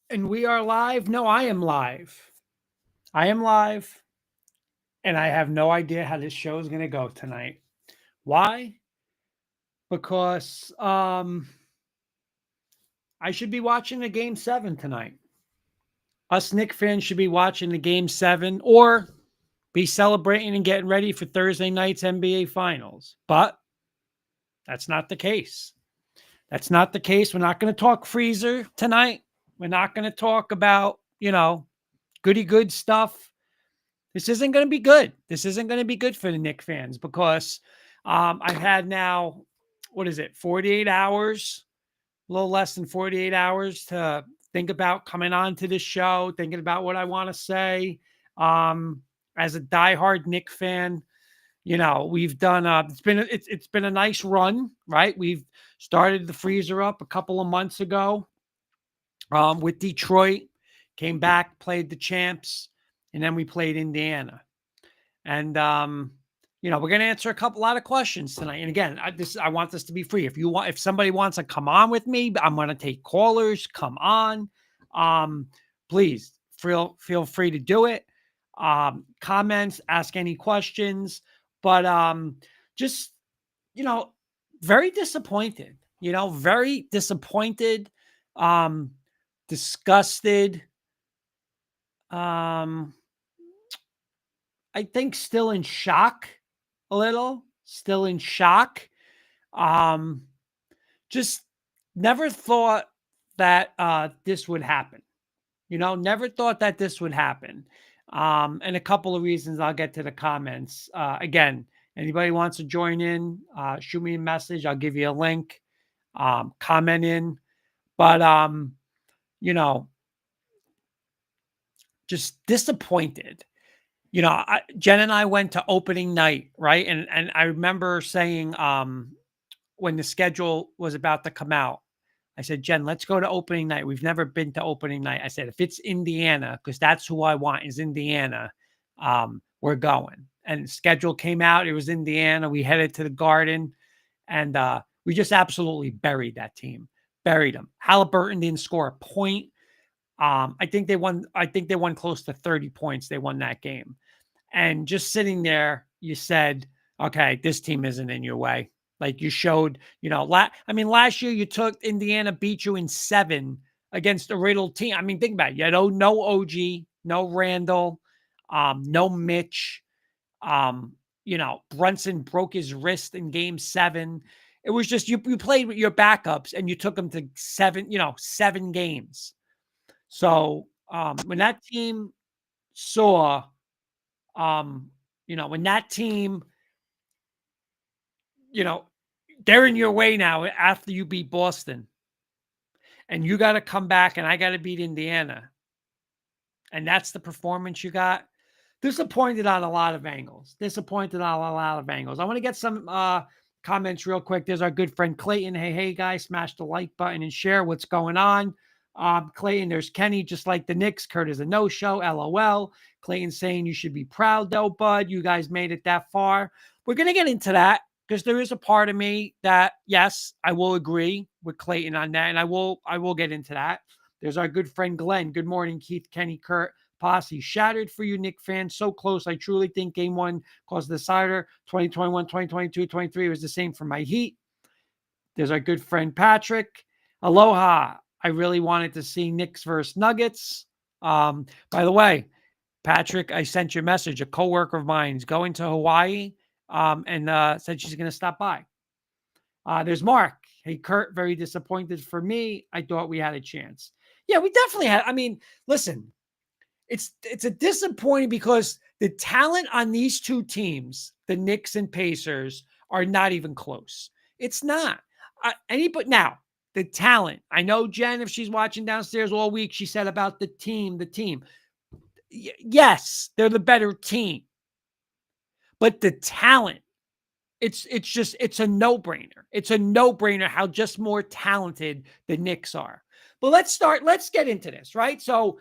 And we are live. No, I am live. I am live, and I have no idea how this show is going to go tonight. Why? Because I should be watching the game 7 tonight. Us Knicks fans should be watching the game 7 or be celebrating and getting ready for Thursday night's NBA Finals. But that's not the case. That's not the case. We're not going to talk freezer tonight. We're not going to talk about, goody good stuff. This isn't going to be good. This isn't going to be good for the Knicks fans because I've had now, 48 hours, a little less than 48 hours to think about coming on to this show, thinking about what I want to say. As a diehard Knicks fan, we've done it's been a nice run, right? We've started the freezer up a couple of months ago with Detroit, came back, played the champs, and then we played Indiana. And we're going to answer a lot of questions tonight. And again, I want this to be free. If somebody wants to come on with me, I'm going to take callers. Come on, please feel free to do it. Comments, ask any questions, but just very disappointed. Very disappointed, disgusted. I think still in shock a little, still in shock. Just never thought that this would happen. Never thought that this would happen. And a couple of reasons. I'll get to the comments. Again, anybody wants to join in, shoot me a message. I'll give you a link. Comment in. But, just disappointed. Jen and I went to opening night, right? And I remember saying, when the schedule was about to come out, I said, Jen, let's go to opening night. We've never been to opening night. I said, if it's Indiana, because that's who I want is Indiana, we're going. And the schedule came out. It was Indiana. We headed to the Garden, and we just absolutely buried that team. Buried them. Halliburton didn't score a point. I think they won. I think they won close to 30 points. They won that game. And just sitting there, you said, okay, this team isn't in your way. Like you showed, last year you took Indiana, beat you in 7 against a riddled team. I mean, think about it. You had no OG, no Randall, no Mitch. Brunson broke his wrist in game 7. It was just you played with your backups and you took them to 7 games. So when that team saw when that team, they're in your way now after you beat Boston, and you got to come back and I got to beat Indiana. And that's the performance you got. Disappointed on a lot of angles. I want to get some comments real quick. There's our good friend Clayton. Hey, guys, smash the like button and share what's going on. Clayton, there's Kenny, just like the Knicks. Kurt is a no-show, LOL. Clayton saying you should be proud, though, bud. You guys made it that far. We're going to get into that because there is a part of me that, yes, I will agree with Clayton on that, and I will get into that. There's our good friend Glenn. Good morning, Keith, Kenny, Kurt. Posse shattered for you, Knick fans. So close. I truly think game 1 caused the decider. 2021, 2022, 23 was the same for my Heat. There's our good friend Patrick. Aloha. I really wanted to see Knicks versus Nuggets. By the way, Patrick, I sent you a message. A coworker of mine is going to Hawaii and said she's going to stop by. There's Mark. Hey, Kurt, very disappointed for me. I thought we had a chance. Yeah, we definitely had. I mean, listen, it's a disappointing because the talent on these two teams, the Knicks and Pacers, are not even close. It's not. But now, the talent. I know Jen, if she's watching downstairs all week, she said about the team. Yes, they're the better team. But the talent, it's a no-brainer. It's a no-brainer how just more talented the Knicks are. But let's get into this, right? So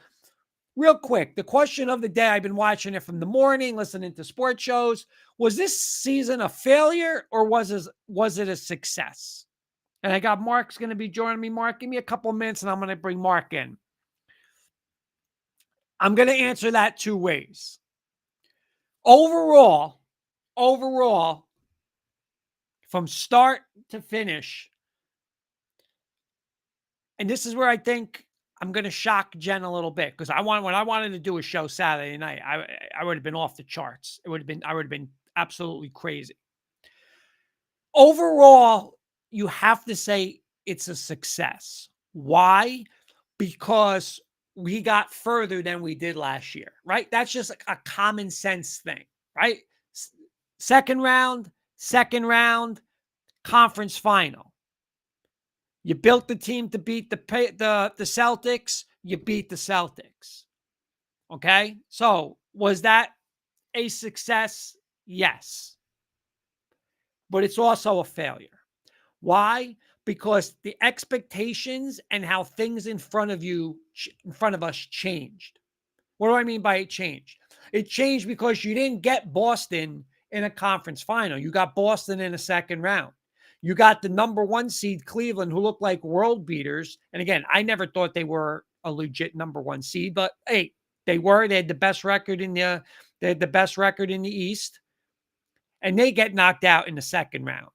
real quick, the question of the day, I've been watching it from the morning, listening to sports shows. Was this season a failure or was it a success? And I got Mark's going to be joining me. Mark, give me a couple of minutes and I'm going to bring Mark in. I'm going to answer that 2 ways. Overall, from start to finish, and this is where I think I'm going to shock Jen a little bit because when I wanted to do a show Saturday night, I would have been off the charts. I would have been absolutely crazy. Overall, you have to say it's a success. Why? Because we got further than we did last year, right? That's just a common sense thing, right? Second round, conference final. You built the team to beat the Celtics. You beat the Celtics. Okay? So was that a success? Yes. But it's also a failure. Why? Because the expectations and how things in front of us changed. What do I mean by it changed? It changed because you didn't get Boston in a conference final. You got Boston in a second round. You got the number 1 seed Cleveland, who looked like world beaters. And again, I never thought they were a legit number 1 seed, but hey, they were. They had the best record in the East, and they get knocked out in the second round.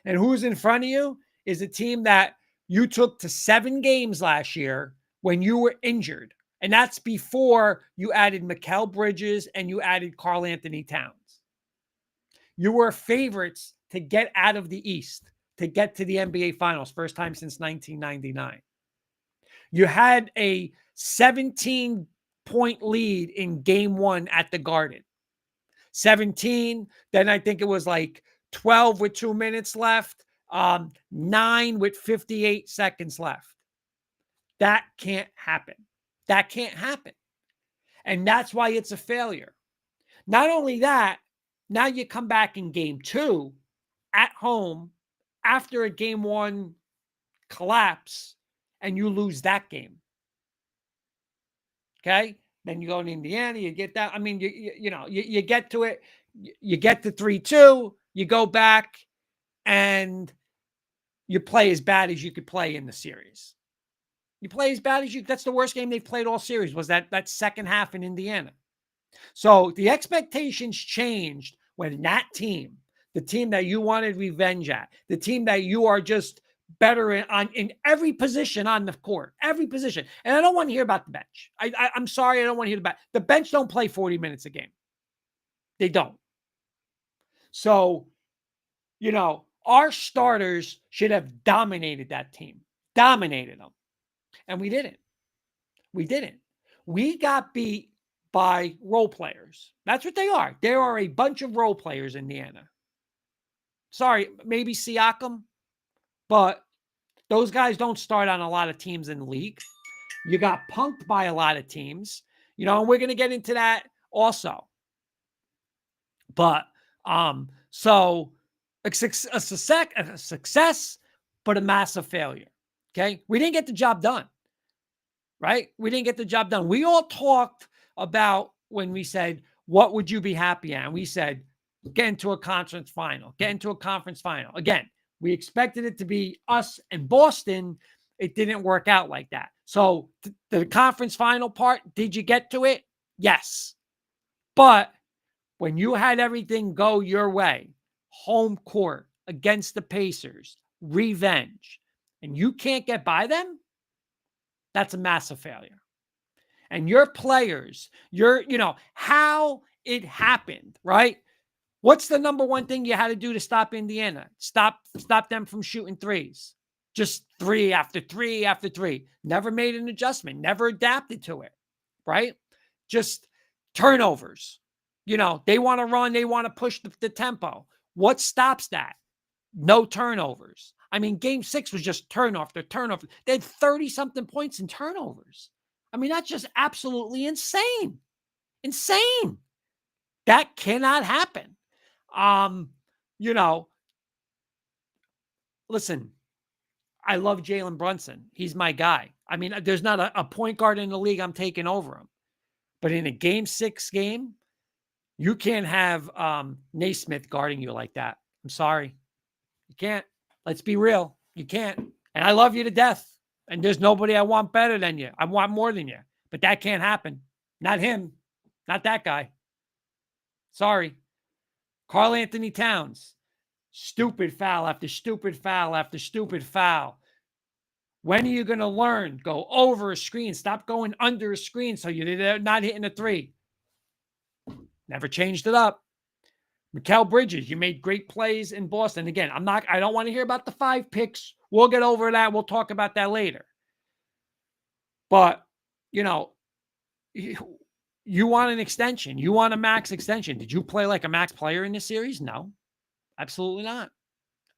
And who's in front of you is a team that you took to 7 games last year when you were injured. And that's before you added Mikal Bridges and you added Karl Anthony Towns. You were favorites to get out of the East, to get to the NBA Finals, first time since 1999. You had a 17-point lead in game 1 at the Garden. 17, then I think it was like 12 with 2 minutes left, 9 with 58 seconds left. That can't happen. And that's why it's a failure. Not only that, now you come back in game 2 at home after a game 1 collapse and you lose that game. Okay? Then you go to Indiana, you get that. I mean, you get to it, you get to 3-2, you go back and you play as bad as you could play in the series. You play as bad as you. That's the worst game they've played all series. Was that second half in Indiana? So the expectations changed when that team, the team that you wanted revenge at, the team that you are just better in every position on the court, every position. And I don't want to hear about the bench. I'm sorry, I don't want to hear about the bench. Don't play 40 minutes a game. They don't. So, our starters should have dominated that team, dominated them. And we didn't. We didn't. We got beat by role players. That's what they are. There are a bunch of role players in Indiana. Sorry, maybe Siakam, but those guys don't start on a lot of teams in the league. You got punked by a lot of teams, and we're going to get into that also. But so a success, but a massive failure. Okay, we didn't get the job done. Right? We didn't get the job done. We all talked about when we said, what would you be happy at? And we said, get into a conference final. Get into a conference final. Again, we expected it to be us and Boston. It didn't work out like that. So the conference final part, did you get to it? Yes. But when you had everything go your way, home court against the Pacers, revenge, and you can't get by them, that's a massive failure. And your players, how it happened, right? What's the number one thing you had to do to stop Indiana? Stop them from shooting threes. Just 3 after 3 after 3. Never made an adjustment, never adapted to it, right? Just turnovers. They want to run, they want to push the tempo. What stops that? No turnovers. I mean, game 6 was just turnover after turnover. They had 30-something points in turnovers. I mean, that's just absolutely insane. Insane. That cannot happen. Listen, I love Jalen Brunson. He's my guy. I mean, there's not a point guard in the league I'm taking over him. But in a game 6 game, you can't have Naismith guarding you like that. I'm sorry. You can't. Let's be real. You can't. And I love you to death. And there's nobody I want better than you. I want more than you. But that can't happen. Not him. Not that guy. Sorry. Karl Anthony Towns. Stupid foul after stupid foul after stupid foul. When are you going to learn? Go over a screen. Stop going under a screen so you're not hitting a 3. Never changed it up. Mikal Bridges, you made great plays in Boston. Again, I don't want to hear about the 5 picks. We'll get over that. We'll talk about that later. But, you want an extension. You want a max extension. Did you play like a max player in this series? No, absolutely not.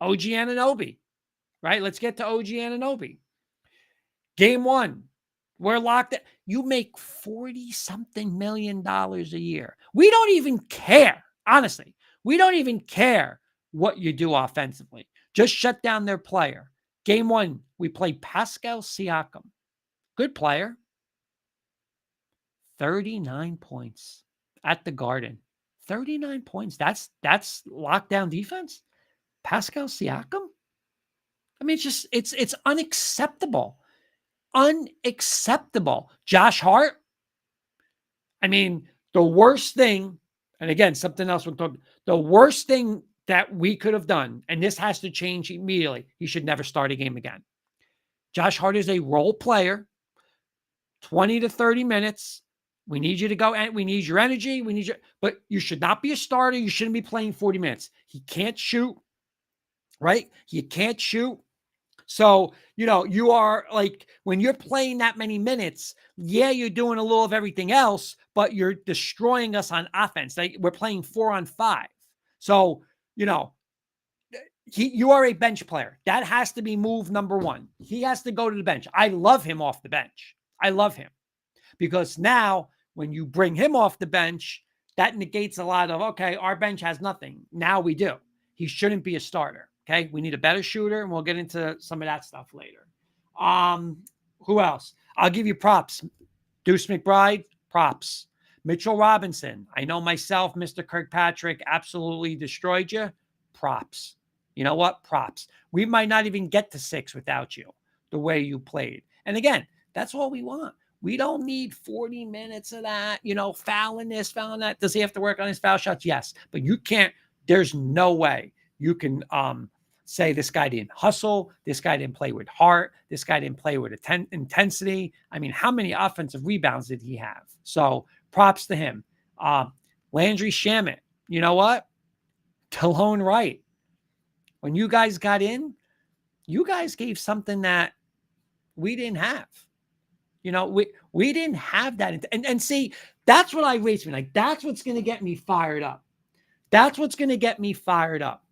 OG Anunoby, right? Let's get to OG Anunoby. Game 1, we're locked in. You make $40-something million a year. We don't even care. Honestly, we don't even care what you do offensively. Just shut down their player. Game 1, we played Pascal Siakam. Good player. 39 points at the Garden. 39 points. That's lockdown defense. Pascal Siakam? I mean, it's unacceptable. Unacceptable. Josh Hart? I mean, the worst thing, and again, something else we'll talk, the worst thing that we could have done, and this has to change immediately, he should never start a game again. Josh Hart is a role player, 20 to 30 minutes. We need you to go, and we need your energy. But you should not be a starter. You shouldn't be playing 40 minutes. He can't shoot, right? You can't shoot. So, you are like, when you're playing that many minutes, yeah, you're doing a little of everything else, but you're destroying us on offense. Like, we're playing 4-on-5. So, you are a bench player. That has to be move number 1. He has to go to the bench. I love him off the bench. I love him because now when you bring him off the bench, that negates a lot of, okay, our bench has nothing. Now we do. He shouldn't be a starter. Okay. We need a better shooter, and we'll get into some of that stuff later. Who else? I'll give you props. Deuce McBride, props. Mitchell Robinson. I know myself, Mr. Kirkpatrick, absolutely destroyed you. Props. You know what? Props. We might not even get to 6 without you, the way you played. And again, that's all we want. We don't need 40 minutes of that, fouling this, fouling that. Does he have to work on his foul shots? Yes. But you can't, there's no way you can say this guy didn't hustle, this guy didn't play with heart, this guy didn't play with intensity. I mean, how many offensive rebounds did he have? So props to him. Landry Shamet, you know what? Talone Wright. When you guys got in, you guys gave something that we didn't have. We didn't have that. And see, that's what irritates me. Like, that's what's going to get me fired up. That's what's going to get me fired up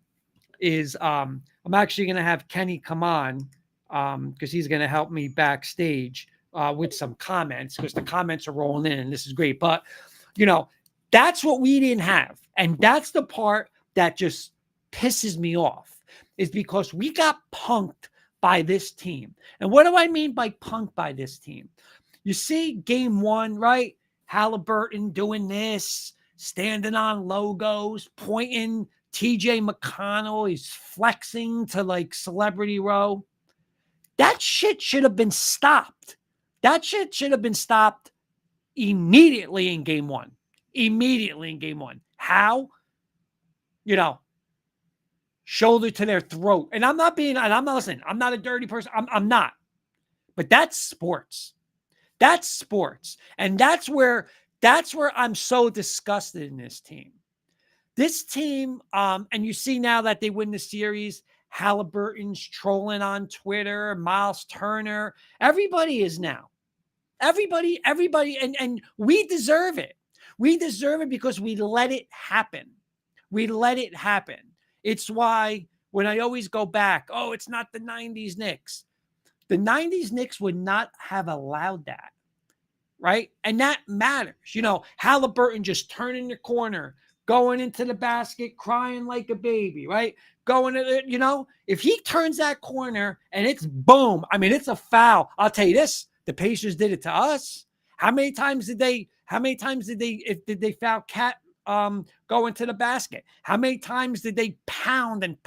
is I'm actually going to have Kenny come on because he's going to help me backstage with some comments because the comments are rolling in and this is great. But, that's what we didn't have. And that's the part that just pisses me off is because we got punked by this team. And what do I mean by punked by this team? You see game 1, right? Halliburton doing this, standing on logos, pointing TJ McConnell. He's flexing to like Celebrity Row. That shit should have been stopped. That shit should have been stopped immediately in game 1. Immediately in game 1. How? Shoulder to their throat. And I'm not listening. I'm not a dirty person. I'm not. But that's sports. That's sports. And that's where I'm so disgusted in this team. This team, and you see now that they win the series, Halliburton's trolling on Twitter, Miles Turner, everybody is now. Everybody, and we deserve it. We deserve it because we let it happen. We let it happen. It's why when I always go back, it's not the 90s Knicks. The 90s Knicks would not have allowed that, right? And that matters. Halliburton just turning the corner, going into the basket, crying like a baby, right? Going to, if he turns that corner and it's boom, I mean, it's a foul. I'll tell you this, the Pacers did it to us. How many times did they foul Cat go into the basket? How many times did they pound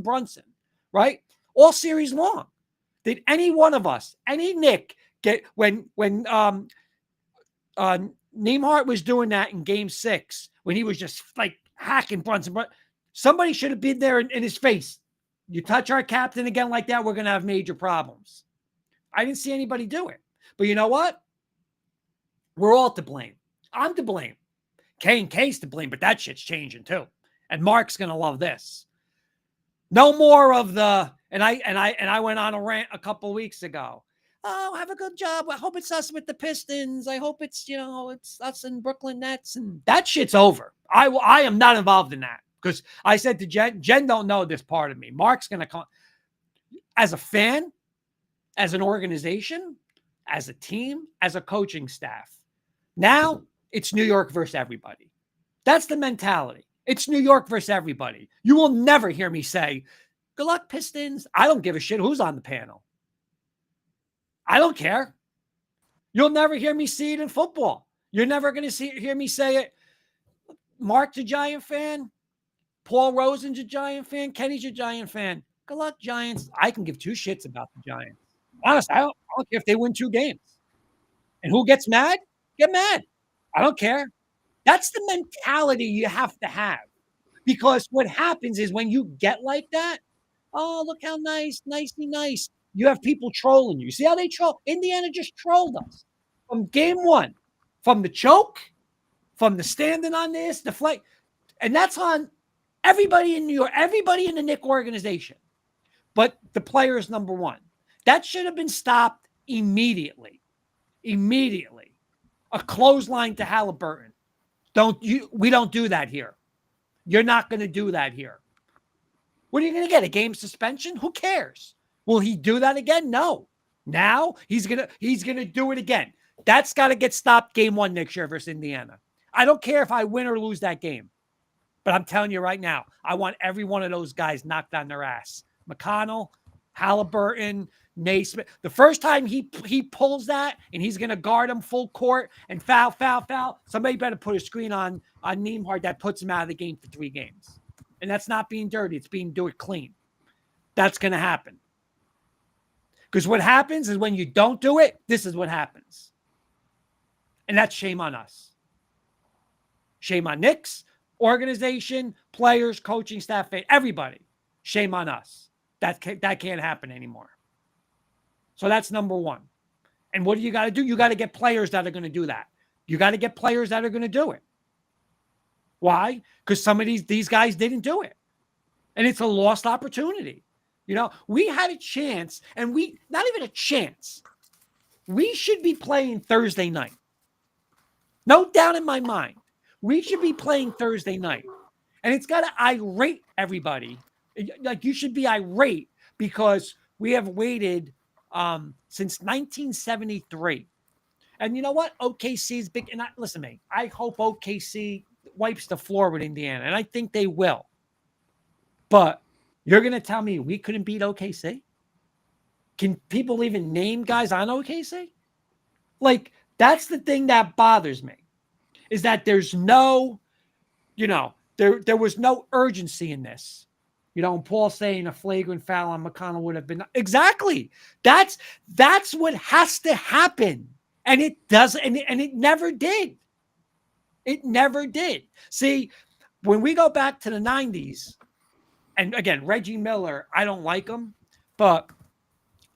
Brunson, right? All series long. Did any one of us, any Knick, get when Nembhard was doing that in game 6, when he was just like hacking Brunson, but somebody should have been there in his face. You touch our captain again like that, we're going to have major problems. I didn't see anybody do it. But you know what? We're all to blame. I'm to blame. K's to blame, but that shit's changing too. And Mark's gonna love this. No more of the and I went on a rant a couple weeks ago. Oh, have a good job. I hope it's us with the Pistons. I hope it's it's us in Brooklyn Nets, and that shit's over. I am not involved in that because I said to Jen don't know this part of me. Mark's gonna come as a fan, as an organization, as a team, as a coaching staff. Now it's New York versus everybody. That's the mentality. It's New York versus everybody. You will never hear me say, good luck, Pistons. I don't give a shit who's on the panel. I don't care. You'll never hear me see it in football. You're never going to hear me say it. Mark's a Giant fan. Paul Rosen's a Giant fan. Kenny's a Giant fan. Good luck, Giants. I can give 2 shits about the Giants. Honestly, I don't care if they win 2 games. And who gets mad? Get mad. I don't care. That's the mentality you have to have. Because what happens is when you get like that, oh, look how nice. You have people trolling you. See how they troll? Indiana just trolled us. From game 1. From the choke, from the standing on this, the flight. And that's on everybody in New York, everybody in the Knick organization. But the player is number 1. That should have been stopped immediately. Immediately. A clothesline to Halliburton. We don't do that here. You're not going to do that here. What are you going to get? A game suspension? Who cares? Will he do that again? No. Now he's gonna do it again. That's got to get stopped game 1 next year versus Indiana. I don't care if I win or lose that game. But I'm telling you right now, I want every one of those guys knocked on their ass. McConnell, Halliburton, Naismith. The first time he pulls that and he's going to guard him full court and foul, somebody better put a screen on Nembhard that puts him out of the game for 3 dogames. And that's not being dirty. It's being do it clean. That's going to happen. Because what happens is when you don't do it, this is what happens. And that's shame on us. Shame on Knicks, organization, players, coaching staff, everybody. Shame on us. That can't happen anymore. So that's number one. And what do you got to do? You got to get players that are going to do that. You got to get players that are going to do it. Why? Because some of these guys didn't do it. And it's a lost opportunity. You know, we had a chance, and not even a chance. We should be playing Thursday night. No doubt in my mind. We should be playing Thursday night. And it's got to irate everybody. Like, you should be irate because we have waited since 1973. And you know what? OKC is big. And listen to me. I hope OKC wipes the floor with Indiana. And I think they will. But you're going to tell me we couldn't beat OKC? Can people even name guys on OKC? Like, that's the thing that bothers me. Is that there's no, there was no urgency in this. And Paul saying a flagrant foul on McConnell would have been exactly. That's what has to happen. And it does, and it never did. It never did. See, when we go back to the 90s, and again, Reggie Miller, I don't like him, but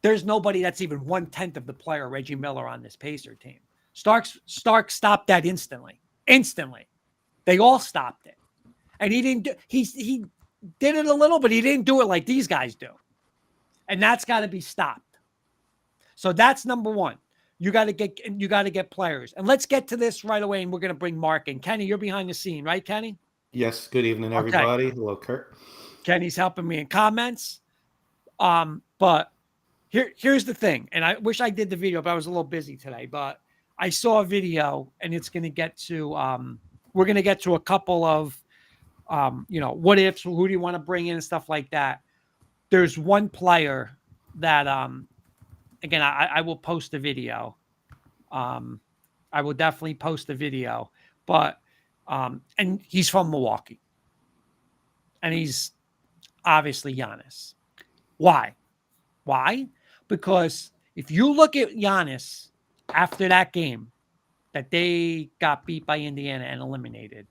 there's nobody that's even 1/10 of the player Reggie Miller on this Pacer team. Stark stopped that instantly. Instantly. They all stopped it. And he didn't do, he did it a little, but he didn't do it like these guys do. And that's got to be stopped. So that's number one. You got to get players. And let's get to this right away, and we're going to bring Mark in. Kenny, you're behind the scene, right, Kenny? Yes. Good evening, everybody. Okay. Hello, Kurt. Kenny's helping me in comments. But here's the thing, and I wish I did the video, but I was a little busy today. But I saw a video, and it's going to get to we're going to get to a couple of what ifs, who do you want to bring in and stuff like that. There's one player that again, I will post a video. I will definitely post a video, but and he's from Milwaukee, and he's obviously Giannis. Why? Because if you look at Giannis after that game that they got beat by Indiana and eliminated,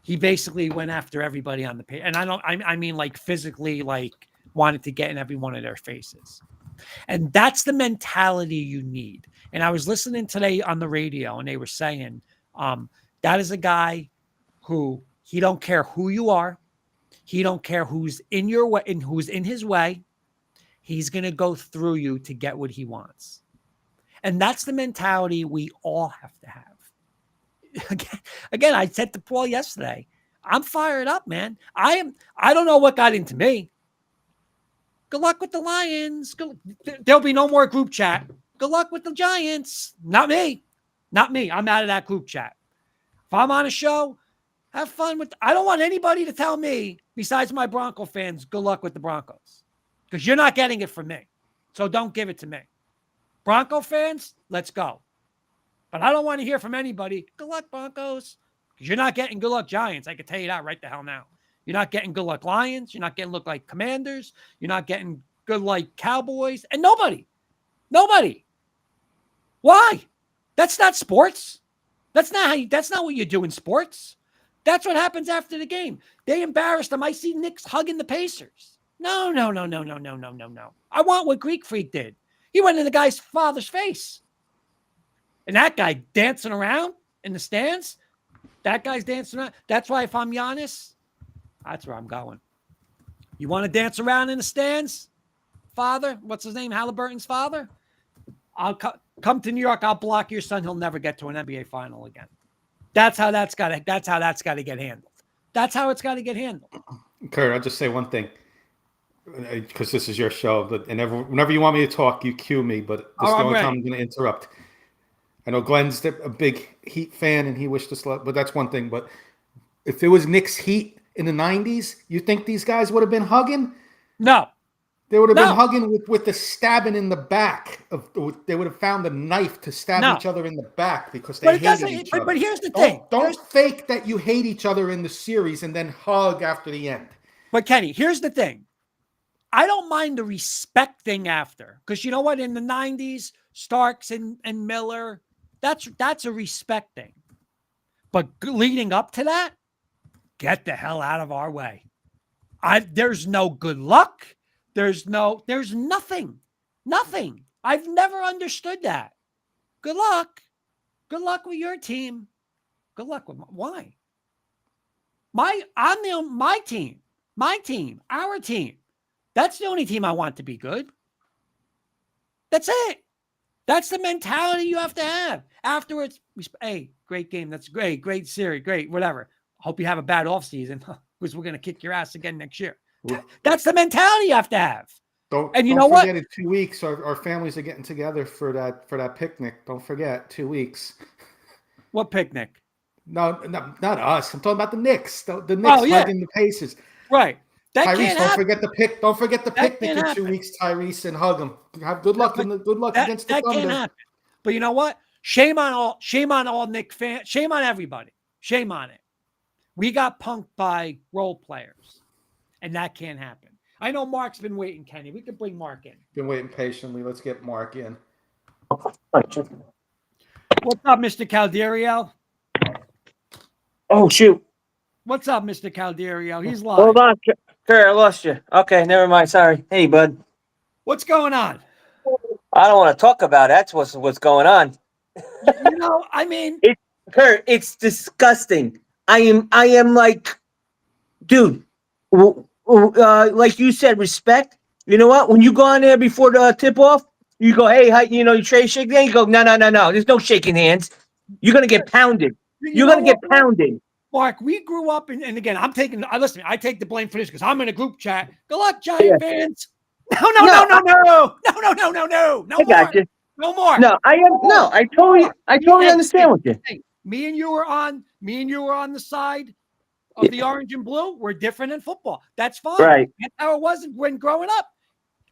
he basically went after everybody on the page. And I mean like physically, like wanted to get in every one of their faces. And that's the mentality you need. And I was listening today on the radio, and they were saying that is a guy who he don't care who you are. He don't care who's in your way and who's in his way. He's going to go through you to get what he wants. And that's the mentality we all have to have. Again, I said to Paul yesterday, I'm fired up, man. I don't know what got into me. Good luck with the Lions. There'll be no more group chat. Good luck with the Giants. Not me. I'm out of that group chat. If I'm on a show, have fun with. I don't want anybody to tell me, besides my Bronco fans, good luck with the Broncos. Because you're not getting it from me. So don't give it to me. Bronco fans, let's go. But I don't want to hear from anybody, good luck, Broncos. Because you're not getting good luck Giants. I can tell you that right the hell now. You're not getting good luck Lions. You're not getting look like Commanders. You're not getting good like Cowboys. And nobody. Why? That's not sports. That's not what you do in sports. That's what happens after the game. They embarrassed them. I see Knicks hugging the Pacers. No. I want what Greek Freak did. He went in the guy's father's face. And that guy dancing around in the stands, that guy's dancing around. That's why if I'm Giannis, that's where I'm going. You want to dance around in the stands? Father, what's his name? Halliburton's father? I'll come to New York. I'll block your son. He'll never get to an NBA final again. That's how that's got to get handled. That's how it's got to get handled. Kurt, I'll just say one thing, because this is your show. Whenever you want me to talk, you cue me. But this is the only time I'm going to interrupt. I know Glenn's a big Heat fan, and he wished us luck, but that's one thing. But if it was Knicks Heat in the '90s, you think these guys would have been hugging? No, They would have been no, hugging with the stabbing in the back. They would have found a knife to stab no. each other in the back because But they it hated doesn't. each But other. here's the thing. Don't fake that you hate each other in the series and then hug after the end. But Kenny, here's the thing. I don't mind the respect thing after, because you know what? In the '90s, Starks and Miller, that's a respect thing. But leading up to that, get the hell out of our way. There's no good luck. There's nothing. Nothing. I've never understood that. Good luck. Good luck with your team. Good luck with why? My team, our team. That's the only team I want to be good. That's it. That's the mentality you have to have. Afterwards, hey, great game. That's great. Great series. Great. Whatever. Hope you have a bad offseason because we're going to kick your ass again next year. That's the mentality you have to have. Don't know forget what? in 2 weeks our families are getting together for that picnic. Don't forget 2 weeks. What picnic? No, not us. I'm talking about the Knicks. The Knicks hugging the Pacers. Right. That Tyrese, can't don't happen. forget the pick. Don't forget the That picnic can't in 2 happen. weeks, Tyrese, and hug them. Have good luck against the That Thunder. can't happen. But you know what? Shame on all Knicks fans. Shame on everybody. Shame on it. We got punked by role players, and that can't happen. I know Mark's been waiting, Kenny. We could bring Mark in. Been waiting patiently. Let's get Mark in. What's up, Mr. Calderio? Oh, shoot. What's up, Mr. Calderio? He's live. Hold on, Kurt, I lost you. Okay, never mind. Sorry. Hey, bud. What's going on? I don't want to talk about it. That's what's going on. You know, I mean, Kurt, it's disgusting. I am like, dude, like you said, respect. You know what? When you go on there before the tip off, you go, hey, hi, you shake hands. You go, no. There's no shaking hands. You're gonna get pounded. You're gonna get pounded. Mark, we grew up, and again, I take the blame for this because I'm in a group chat. Good luck, Giant fans. No. I got you. No more. No, I am. No, I totally understand with you. Hey, me and you were on the side of the orange and blue. We're different in football. That's fine. Right. That's how it was when growing up.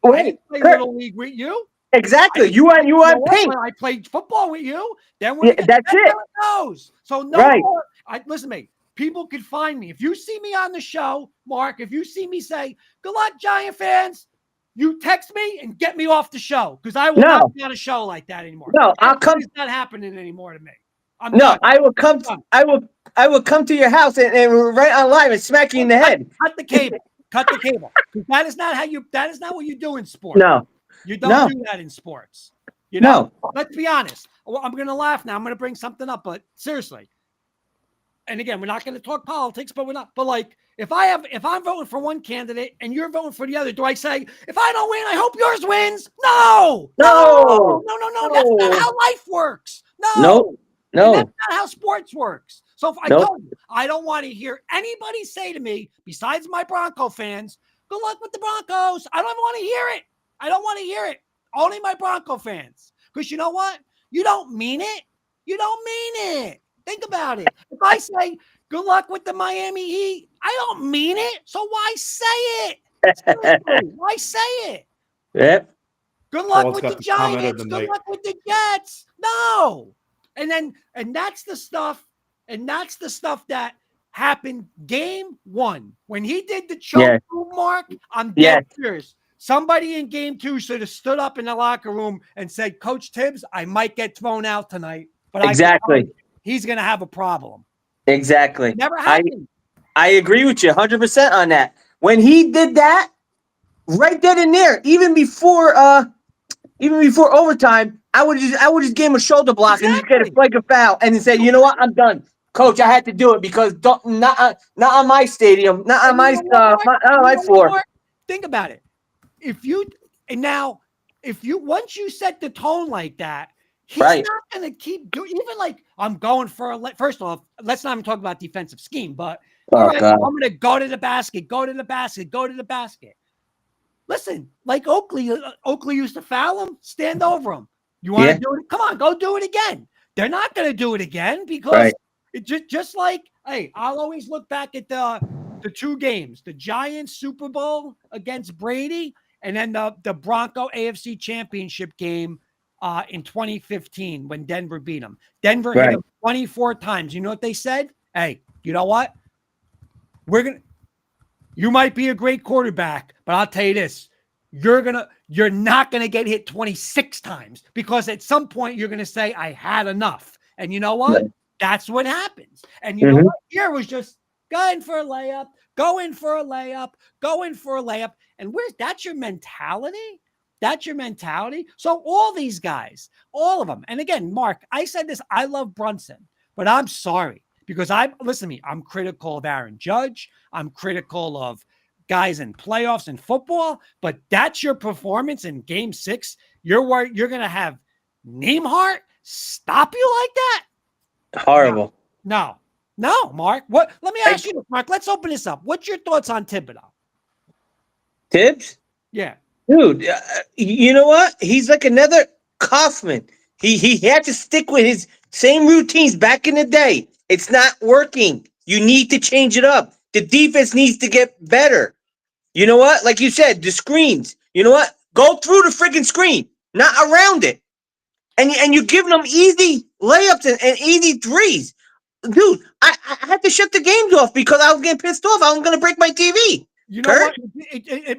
Wait, I didn't play Kurt, little league with you. exactly. You are pink. I played football with you. Then that's it. How it goes. So no Right. more. Listen to me. People could find me. If you see me on the show, Mark, if you see me say, good luck, Giant fans, you text me and get me off the show because I will not be on a show like that anymore. No, I'll come. It's not happening anymore to me. I will come. I will come to your house and right on live and smack you in the head. Cut the cable. Cut the cable. That is not what you do in sports. No. You don't do that in sports. Let's be honest. Well, I'm going to laugh now. I'm going to bring something up, but seriously. And again, we're not going to talk politics, but we're not. But like, if I'm voting for one candidate and you're voting for the other, do I say, if I don't win, I hope yours wins? No. No. That's not how life works. No. And that's not how sports works. So if I Nope. I don't want to hear anybody say to me, besides my Bronco fans, good luck with the Broncos. I don't even want to hear it. I don't want to hear it. Only my Bronco fans. Because you know what? You don't mean it. You don't mean it. Think about it. If I say, good luck with the Miami Heat, I don't mean it. So why say it? Seriously, why say it? Yep. Good luck Paul's with got the the commenter Giants. Good tonight. luck with the Jets. No. And that's the stuff. And that's the stuff that happened game one. When he did the choke move, Mark, I'm dead serious. Somebody in game two should have stood up in the locker room and said, Coach Tibbs, I might get thrown out tonight. But he's going to have a problem. Exactly. It never happened. I agree with you 100% on that. When he did that, right then and there, even before overtime, I would just give him a shoulder block and just get a flag of foul and then say, you know what, I'm done, Coach. I had to do it because not on my stadium, not on my floor. Think about it. Once you set the tone like that, he's not going to keep doing. Even like I'm going for first off, let's not even talk about defensive scheme, but all right, I'm going to go to the basket, go to the basket, go to the basket. Listen, like Oakley used to foul him, stand over him. You want to do it? Come on, go do it again. They're not going to do it again because Right. it just like, hey, I'll always look back at the two games, the Giants Super Bowl against Brady, and then the Bronco AFC Championship game in 2015 when Denver beat them. Denver hit Right. them 24 times. You know what they said? Hey, you know what? You might be a great quarterback, but I'll tell you this. You're not gonna get hit 26 times because at some point you're gonna say, I had enough. And you know what? Right. That's what happens. And you know what? Here was just go in for a layup, go in for a layup, go in for a layup. And that's your mentality? That's your mentality. So all these guys, all of them. And again, Mark, I said this, I love Brunson, but I'm sorry because listen to me, I'm critical of Aaron Judge. I'm critical of guys in playoffs and football, but that's your performance in game 6. You're worried you're going to have Nembhard stop you like that? Horrible. No, Mark. What? Let me ask you, Mark. Let's open this up. What's your thoughts on Thibodeau? Tibbs? Yeah. Dude, you know what? He's like another Kaufman. He had to stick with his same routines back in the day. It's not working. You need to change it up. The defense needs to get better. You know what? Like you said, the screens. You know what? Go through the freaking screen, not around it. And you're giving them easy layups and easy threes. Dude, I had to shut the games off because I was getting pissed off. I was going to break my TV. You know what,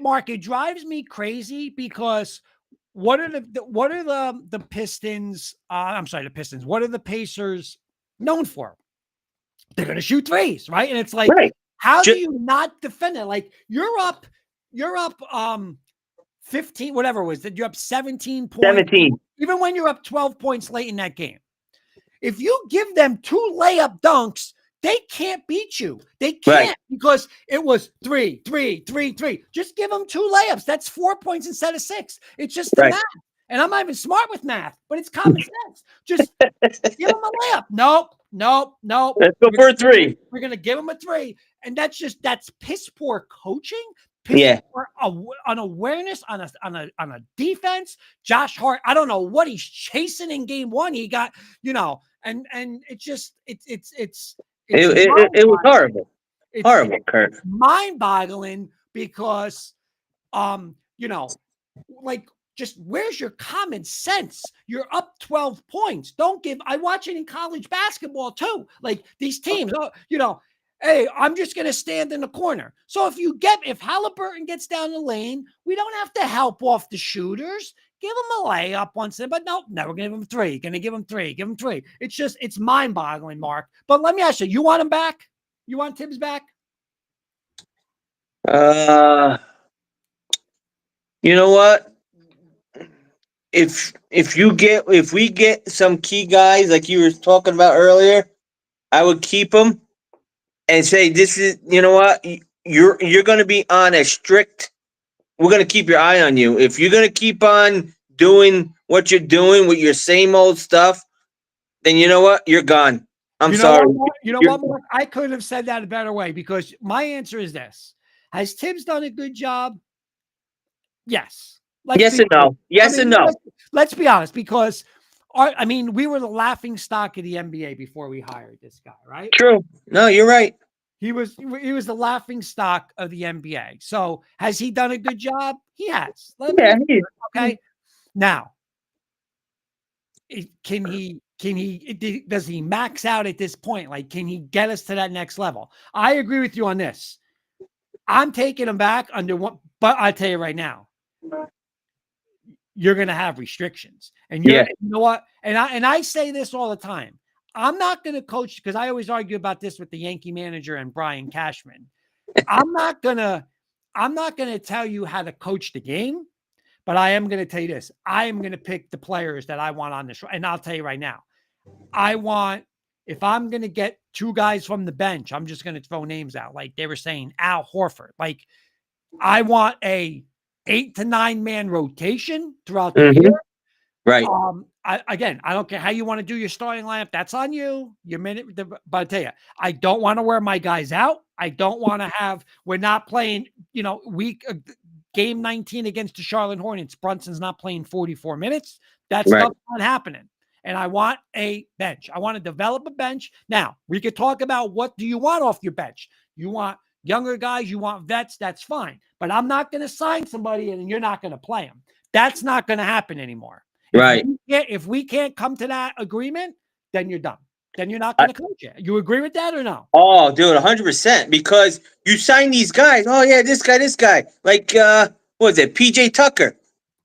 Mark? It drives me crazy because what are the Pistons? I'm sorry, the Pistons. What are the Pacers known for? They're going to shoot threes, right? And it's like, how do you not defend it? Like you're up 15, whatever it was. That you're up 17 points. 17. Even when you're up 12 points late in that game. If you give them 2 layup dunks, they can't beat you. They can't because it was 3, 3, 3, 3. Just give them 2 layups. That's 4 points instead of 6. It's just the math. And I'm not even smart with math, but it's common sense. Just give them a layup. Nope. Let's go for a 3. We're going to give them a 3. And that's piss poor coaching. Or an awareness on a defense. Josh Hart, I don't know what he's chasing in game 1. He got, and it was horrible. Horrible, Kurt. Mind-boggling because, like, just where's your common sense? You're up 12 points. I watch it in college basketball too. Like these teams, hey, I'm just going to stand in the corner. So if Halliburton gets down the lane, we don't have to help off the shooters. Give him a layup once in, but no, never give him 3. Going to give him 3. Give him 3. It's mind-boggling, Mark. But let me ask you, you want him back? You want Tibbs back? You know what? If we get some key guys like you were talking about earlier, I would keep them and say this is, you know what? You're going to be on a strict. We're going to keep your eye on you. If you're going to keep on doing what you're doing with your same old stuff, then you know what? You're gone. I'm sorry. What, Mark? I could have said that a better way because my answer is this. Has Tibbs done a good job? Yes. Yes and no. Yes and no. Let's be honest because, we were the laughing stock of the NBA before we hired this guy, right? True. No, you're right. He was the laughing stock of the NBA. So has he done a good job? He has. Okay. Now, does he max out at this point? Like, can he get us to that next level? I agree with you on this. I'm taking him back under one, but I tell you right now, you're going to have restrictions. And you know what? And I say this all the time. I'm not going to coach because I always argue about this with the Yankee manager and Brian Cashman. I'm not going to tell you how to coach the game, but I am going to tell you this. I am going to pick the players that I want on the show. And I'll tell you right now, if I'm going to get 2 guys from the bench, I'm just going to throw names out. Like they were saying, Al Horford. Like I want a 8 to 9 man rotation throughout the year. Right. I don't care how you want to do your starting lineup. That's on you. But I tell you, I don't want to wear my guys out. I don't want to we're not playing, game 19 against the Charlotte Hornets. Brunson's not playing 44 minutes. That's not happening. and I want a bench. I want to develop a bench. Now, we could talk about what do you want off your bench. You want younger guys, you want vets, that's fine. But I'm not going to sign somebody and you're not going to play them. That's not going to happen anymore. Right. If we can't come to that agreement, then you're done. Then you're not going to coach it. You agree with that or no? Oh, dude, 100%. Because you sign these guys. Oh, yeah, this guy. Like, what was it? PJ Tucker.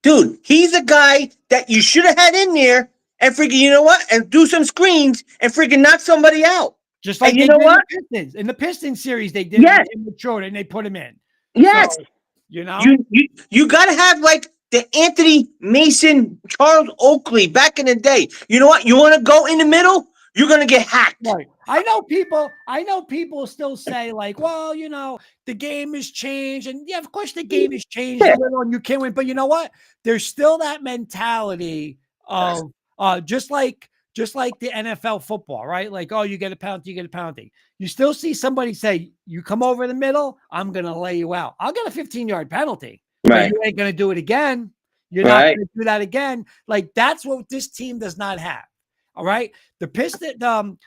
Dude, he's a guy that you should have had in there and freaking, you know what? And do some screens and freaking knock somebody out. Just like and they you know did what? In the Pistons series, they did Yes. it with Jordan and they put him in. Yes. So, you know, you got to have like the Anthony Mason, Charles Oakley back in the day. You know what? You want to go in the middle? You're going to get hacked. right. I know people still say like, well, you know, the game has changed. And yeah, of course the game has changed a little and you can't win. But you know what? There's still that mentality of just like the NFL football, right? Like, oh, you get a penalty. You still see somebody say, you come over the middle, I'm going to lay you out. I'll get a 15-yard penalty. Right. But you ain't going to do it again. You're not going to do that again. Like, that's what this team does not have. All right. The Pistons, the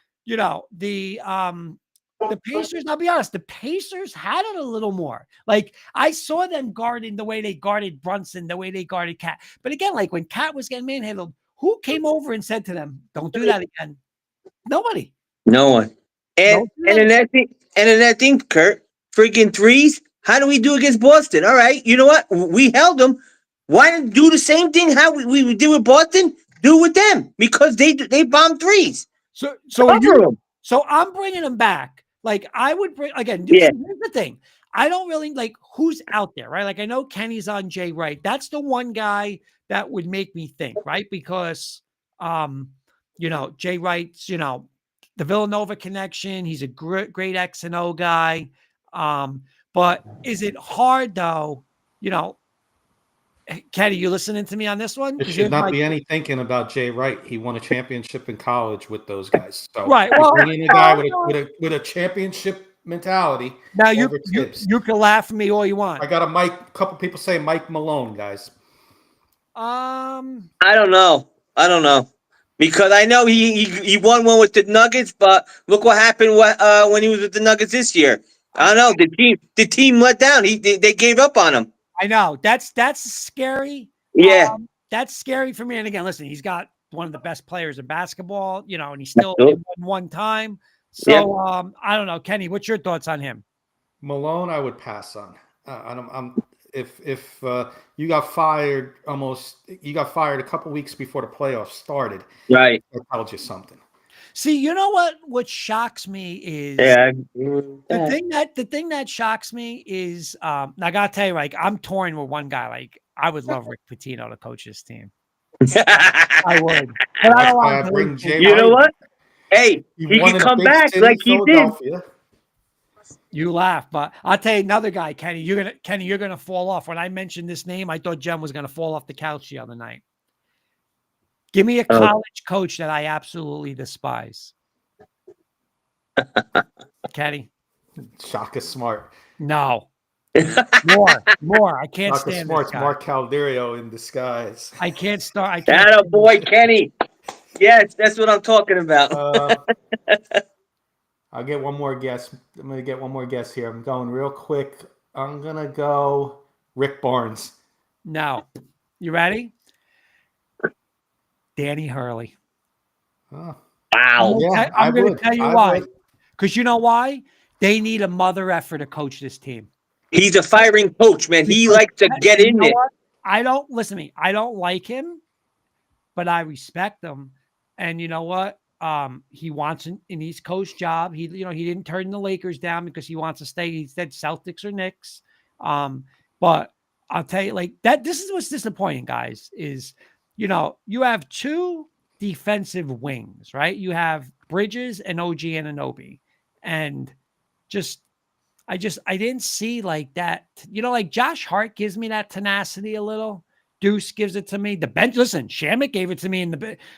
Pacers, I'll be honest, the Pacers had it a little more. Like, I saw them guarding the way they guarded Brunson, the way they guarded Cat. But again, like when Cat was getting manhandled, who came over and said to them, don't do that again? Nobody. No one. And in that thing, Kurt, freaking threes. How do we do against Boston? All right, you know what? We held them. Why don't do the same thing how we did with Boston? Do with them because they bombed threes. So I'm bringing them back. Like I would bring again. Here's the thing. I don't really like who's out there, right? Like I know Kenny's on Jay Wright. That's the one guy that would make me think, right? Because Jay Wright's, the Villanova connection. He's a great X and O guy. But is it hard though? Kenny, you listening to me on this one? There should not be any thinking about Jay Wright. He won a championship in college with those guys. So right. Well, bringing a guy with a championship mentality. Now you can laugh at me all you want. I got a couple people say Mike Malone, guys. I don't know. Because I know he won one with the Nuggets, but look what happened when he was with the Nuggets this year. I don't know. The team let down. They gave up on him. I know. That's scary. Yeah. That's scary for me. And again, listen, he's got one of the best players in basketball, and he's still won one time. So I don't know. Kenny, what's your thoughts on him? Malone, I would pass on. If you got fired a couple weeks before the playoffs started. Right. That tells you something. See, you know what shocks me is the thing that shocks me is I gotta tell you, like I'm torn with one guy. Like I would love Rick Pitino to coach this team. I would. But I don't want to bring Jay. You know what? Hey, he can come back like he did. You laugh, but I'll tell you another guy, Kenny. You're gonna fall off. When I mentioned this name, I thought Jen was gonna fall off the couch the other night. Give me a college coach that I absolutely despise. Kenny. Shaka Smart. No. More. I can't Shaka stand Smart's this guy. Mark Calderio in disguise. I can't start. Boy, Kenny. Yes, that's what I'm talking about. I'll get one more guess. I'm going to get one more guess here. I'm going real quick. I'm going to go Rick Barnes. No. You ready? Danny Hurley. Oh. Wow. Yeah, I'm going to tell you why. Because you know why? They need a mother effer to coach this team. He's a firing coach, man. He likes to get in there. I don't like him, but I respect him. And you know what? He wants an East Coast job. He didn't turn the Lakers down because he wants to stay. He said Celtics or Knicks. But I'll tell you, like that. This is what's disappointing, guys. Is you have two defensive wings, right? You have Bridges and OG Anunoby, and I didn't see like that. Like Josh Hart gives me that tenacity a little. Deuce gives it to me. The bench, listen, Shamet gave it to me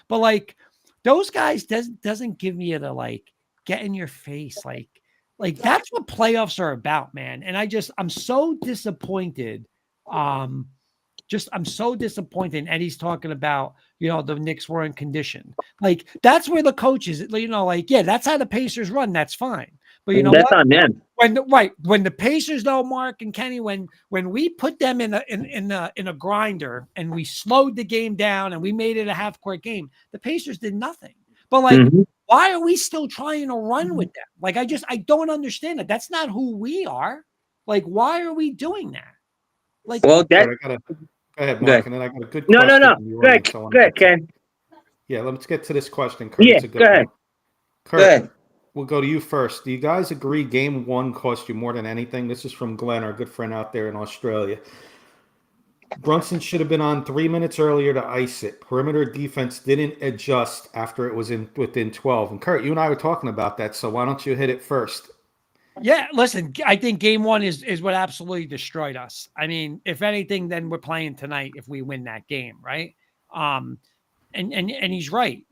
but like those guys doesn't give me to like get in your face. Like that's what playoffs are about, man. And I'm so disappointed. I'm so disappointed. Eddie's talking about, the Knicks weren't conditioned. Like, that's where the coaches, yeah, that's how the Pacers run. That's fine. But you know That's what? on them. When the Pacers, though, Mark and Kenny, when we put them in a grinder and we slowed the game down and we made it a half court game, the Pacers did nothing. But why are we still trying to run with them? Like, I don't understand it. That's not who we are. Like, why are we doing that? Like, Well, Go ahead, Mark, good. and then I got a good No. question. from the Go ahead, audience I wanna go ahead, get to. Ken. Yeah, let's get to this question, Kurt. Yeah, It's a good go ahead. one. Go Kurt, ahead. we'll go to you first. Do you guys agree game one cost you more than anything? This is from Glenn, our good friend out there in Australia. Brunson should have been on 3 minutes earlier to ice it. Perimeter defense didn't adjust after it was within 12. And Kurt, you and I were talking about that, so why don't you hit it first? yeah, listen, I think game one is what absolutely destroyed us. I mean, if anything, then we're playing tonight if we win that game, right? And he's right.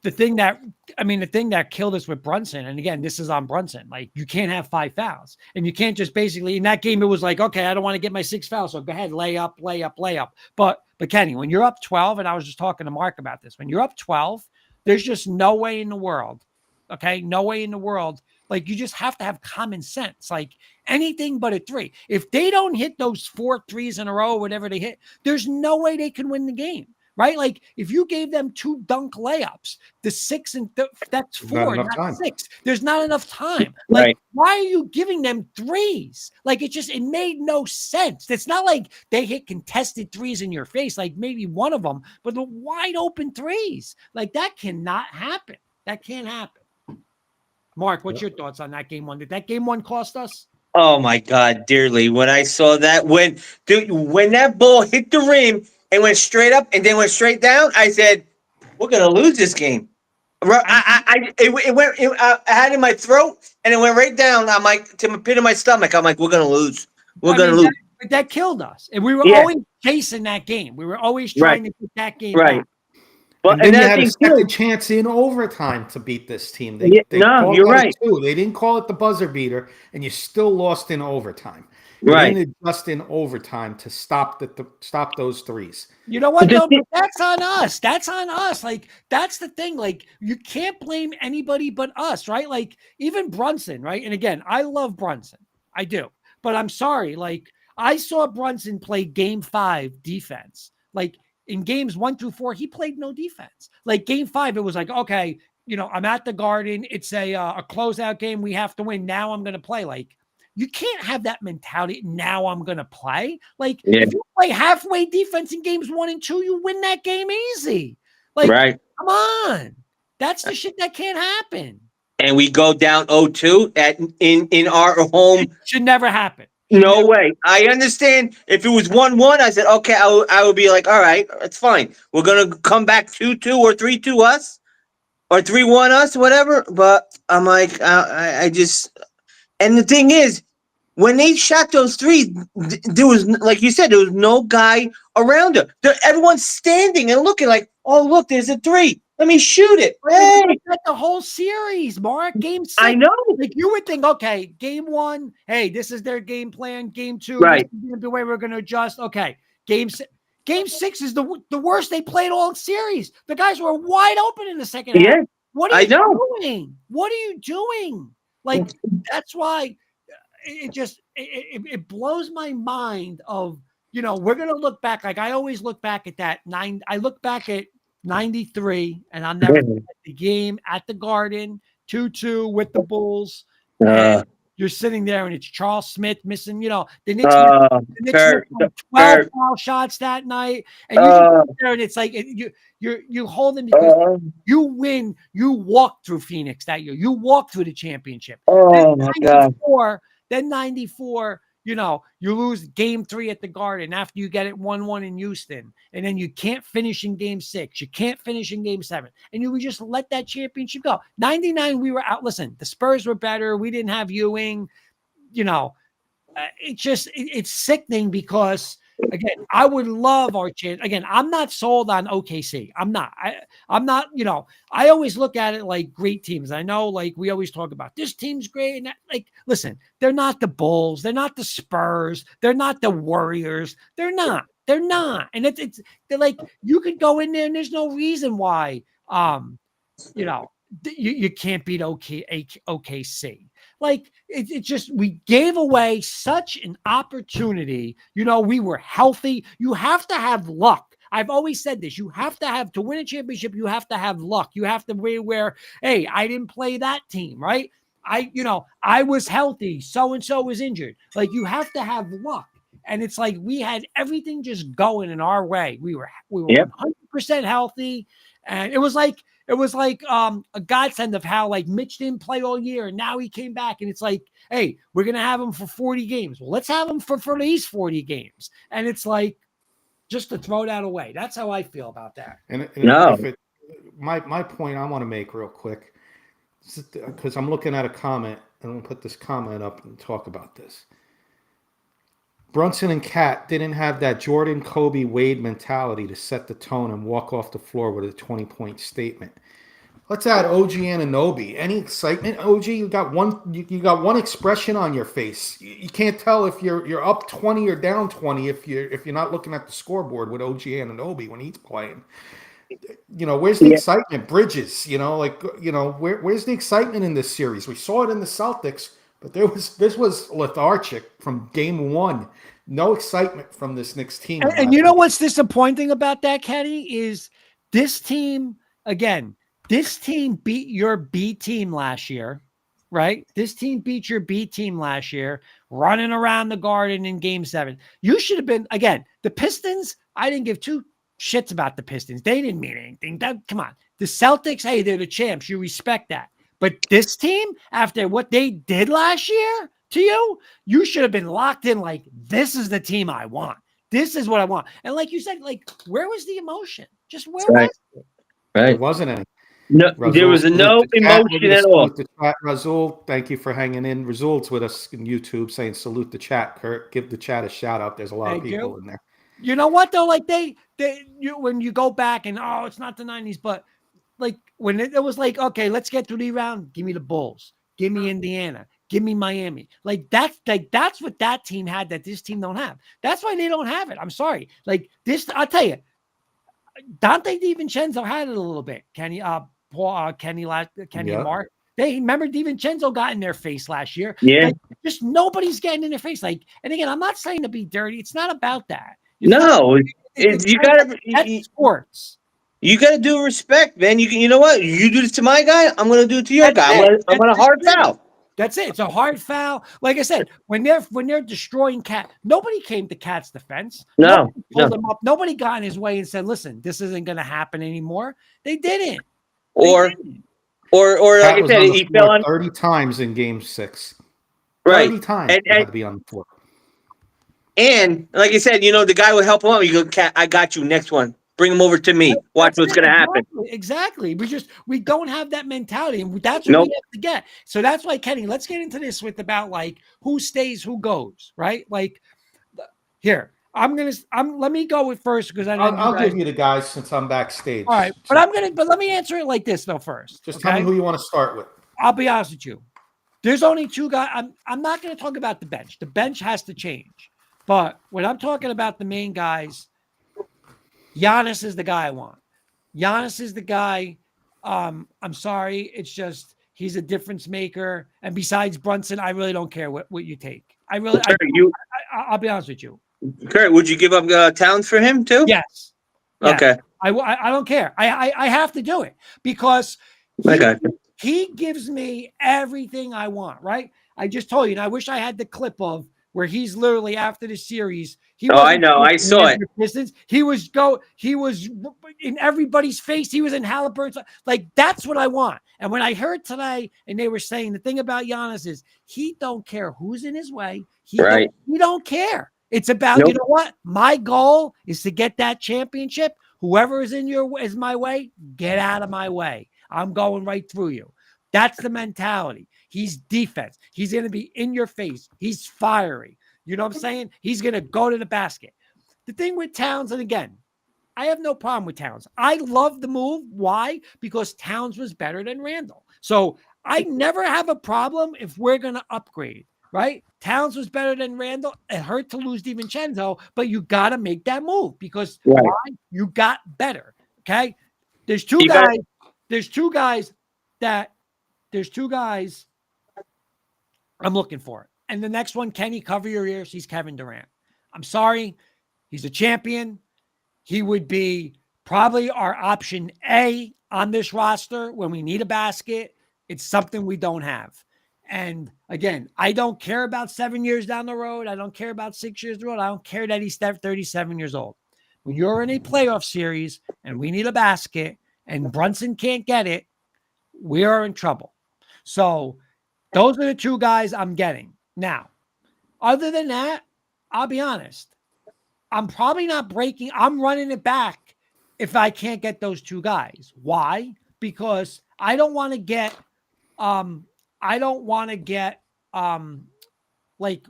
The thing that killed us with Brunson, and again, this is on Brunson. Like, you can't have 5 fouls, and you can't just basically in that game. It was like, okay, I don't want to get my 6 fouls, so go ahead, lay up. But Kenny, when you're up 12, and I was just talking to Mark about this, when you're up 12, there's just no way in the world. Okay, no way in the world. Like, you just have to have common sense. Like, anything but a 3. If they don't hit those 4 threes in a row, whatever they hit, there's no way they can win the game. Right? Like, if you gave them 2 dunk layups, the 6 and that's 4, not 6. There's not enough time. Like, Right. why are you giving them threes? Like, it made no sense. It's not like they hit contested threes in your face, like maybe one of them, but the wide open threes. Like, that cannot happen. That can't happen. Mark, what's your thoughts on that game one? Did that game one cost us? Oh my God, dearly. When I saw that, when that ball hit the rim and went straight up and then went straight down, I said, "We're gonna lose this game." I had it in my throat and it went right down. I'm like, to the pit of my stomach. I'm like, "We're gonna lose. We're gonna lose." That killed us, and we were Yeah. always chasing that game. We were always trying to get that game Right. back. And then you had a second chance in overtime to beat this team. They called you're that right. too. They didn't call it the buzzer beater, and you still lost in overtime. You Right. didn't adjust in overtime to stop those threes. You know what, though? But that's on us. That's on us. Like, that's the thing. Like, you can't blame anybody but us, right? Like, even Brunson, right? And again, I love Brunson. I do. But I'm sorry. Like, I saw Brunson play game 5 defense. Like, in games 1 through 4, he played no defense. Like, game 5, it was like, okay, I'm at the Garden. It's a closeout game. We have to win. Now I'm going to play. Like, you can't have that mentality. Now I'm going to play. Like, if you play halfway defense in games 1 and 2, you win that game easy. Like, come on. That's the shit that can't happen. And we go down 0-2 in our home. It should never happen. No way. I understand if it was 1-1, I said, okay, I would be like, all right, it's fine. We're going to come back 2-2 or 3-2 us or 3-1 us, whatever. But I'm like, I just, and the thing is, when they shot those threes, there was, like you said, there was no guy around her. Everyone's standing and looking like, oh, look, there's a 3. Let me shoot it. Hey, the whole series, Mark. Game 6. I know. Like, you would think, okay, game 1, hey, this is their game plan. Game 2, right, this is the way we're going to adjust. Okay, game 6 is the worst they played all series. The guys were wide open in the second half. What are you doing? What are you doing? Like, that's why it blows my mind of, we're going to look back. Like, I always look back at that I look back at 93, and I'll never forget the game at the Garden, 2-2 with the Bulls. And you're sitting there, and it's Charles Smith missing, the Knicks, missed 12 foul shots that night. And you sit there, and it's like you hold them because you win. You walk through Phoenix that year. You walk through the championship. Oh, my God. Then 94, you lose game 3 at the Garden after you get it 1-1 in Houston. And then you can't finish in game 6. You can't finish in game 7. And you would just let that championship go. 99, we were out. Listen, the Spurs were better. We didn't have Ewing. It's sickening because, again, I would love our chance. Again, I'm not sold on OKC. I'm not. I'm not, I always look at it like great teams. I know, like, we always talk about this team's great. And that, like, listen, they're not the Bulls. They're not the Spurs. They're not the Warriors. They're not. They're not. And they're like, you could go in there and there's no reason why, you know, you can't beat OKC. Like it just, we gave away such an opportunity. You know, we were healthy. You have to have luck. I've always said this. You have to have, to win a championship, you have to have luck. You have to be where, hey, I didn't play that team, right? I was healthy. So-and-so was injured. Like, you have to have luck. And it's like, we had everything just going in our way. We were 100% healthy. And it was like a godsend of how, like, Mitch didn't play all year and now he came back, and it's like, hey, we're going to have him for 40 games. Well, let's have him for these 40 games. And it's like, just to throw that away. That's how I feel about that. My point I want to make real quick, because I'm looking at a comment, and I'm going to put this comment up and talk about this. Brunson and Cat didn't have that Jordan, Kobe, Wade mentality to set the tone and walk off the floor with a 20-point statement. Let's add OG Anunoby. Any excitement, OG? You got one expression on your face. You can't tell if you're up 20 or down 20 if you're not looking at the scoreboard with OG Anunoby when he's playing. You know, where's the excitement? Bridges, where's the excitement in this series? We saw it in the Celtics, but this was lethargic from game one. No excitement from this Knicks team. And you know what's disappointing about that, Kenny, is this team, again, this team beat your B team last year, right? This team beat your B team last year, running around the Garden in game 7. You should have been, again, the Pistons, I didn't give two shits about the Pistons. They didn't mean anything. Come on. The Celtics, hey, they're the champs. You respect that. But this team, after what they did last year to you, you should have been locked in like, this is the team I want. This is what I want. And like you said, like, where was the emotion? Just where was it? Right. There wasn't any. No, Razul, there was no emotion at all. The chat, Razul, thank you for hanging in. Razul's with us in YouTube saying salute the chat. Kurt, give the chat a shout out. There's a lot of people in there. You know what though? Like when you go back and it's not the 90s, but like when it was like, okay, let's get through the round. Give me the Bulls. Give me Indiana. Give me Miami. That's what that team had that this team don't have. That's why they don't have it. I'm sorry. Like this, I'll tell you, Dante DiVincenzo had it a little bit. Kenny and Mark. They remember DiVincenzo got in their face last year. Yeah. Like, just nobody's getting in their face. Like, and again, I'm not saying to be dirty. It's not about that. You gotta sports. You gotta do respect, man. You know what? You do this to my guy, I'm gonna do it to your guy. I'm gonna hard foul. That's it. It's a hard foul. Like I said, when they're destroying Cat, nobody came to Cat's defense. No. Pulled him up. Nobody got in his way and said, "Listen, this isn't going to happen anymore." They didn't. Or like I said, he fell on 30 times in Game 6. Right. 30 times he had to be on the floor. And like I said, the guy would help him out. You go, Cat, I got you. Next one. Bring him over to me. Watch what's going to happen. Exactly. We don't have that mentality, and that's what we have to get. So that's why, Kenny, let's get into this with about like who stays, who goes, right? Like here, let me go with first because I'll give you the guys since I'm backstage. All right, but let me answer it like this though first. Just tell me who you want to start with. I'll be honest with you. There's only two guys. I'm not going to talk about the bench. The bench has to change, but when I'm talking about the main guys, Giannis is the guy I want. Giannis is the guy. I'm sorry. It's just he's a difference maker. And besides Brunson, I really don't care what you take. I'll be honest with you. Kurt, would you give up Towns for him too? Yes. Okay. I don't care. I have to do it because he gives me everything I want, right? I just told you, and I wish I had the clip of where he's literally after the series. I know. I saw it. Pistons. He was in everybody's face. He was in Halliburton. Like, that's what I want. And when I heard today, and they were saying the thing about Giannis is he don't care who's in his way. He don't care. It's about, you know what? My goal is to get that championship. Whoever is is my way, get out of my way. I'm going right through you. That's the mentality. He's defense. He's going to be in your face. He's fiery. You know what I'm saying? He's going to go to the basket. The thing with Towns, and again, I have no problem with Towns. I love the move. Why? Because Towns was better than Randall. So I never have a problem if we're going to upgrade. right? Towns was better than Randall. It hurt to lose DiVincenzo, but you got to make that move because Right. why? You got better. Okay. There's two You got- guys. There's two guys that there's two guys I'm looking for. And the next one, Kenny, cover your ears. He's Kevin Durant. I'm sorry. He's a champion. He would be probably our option A on this roster when we need a basket. It's something we don't have. And again, I don't care about 7 years down the road. I don't care about 6 years down the road. I don't care that he's 37 years old. When you're in a playoff series and we need a basket and Brunson can't get it, we are in trouble. So those are the two guys I'm getting. Now, other than that, I'll be honest. I'm probably not breaking. I'm running it back if I can't get those two guys. Why? Because I don't want to get I don't want to get like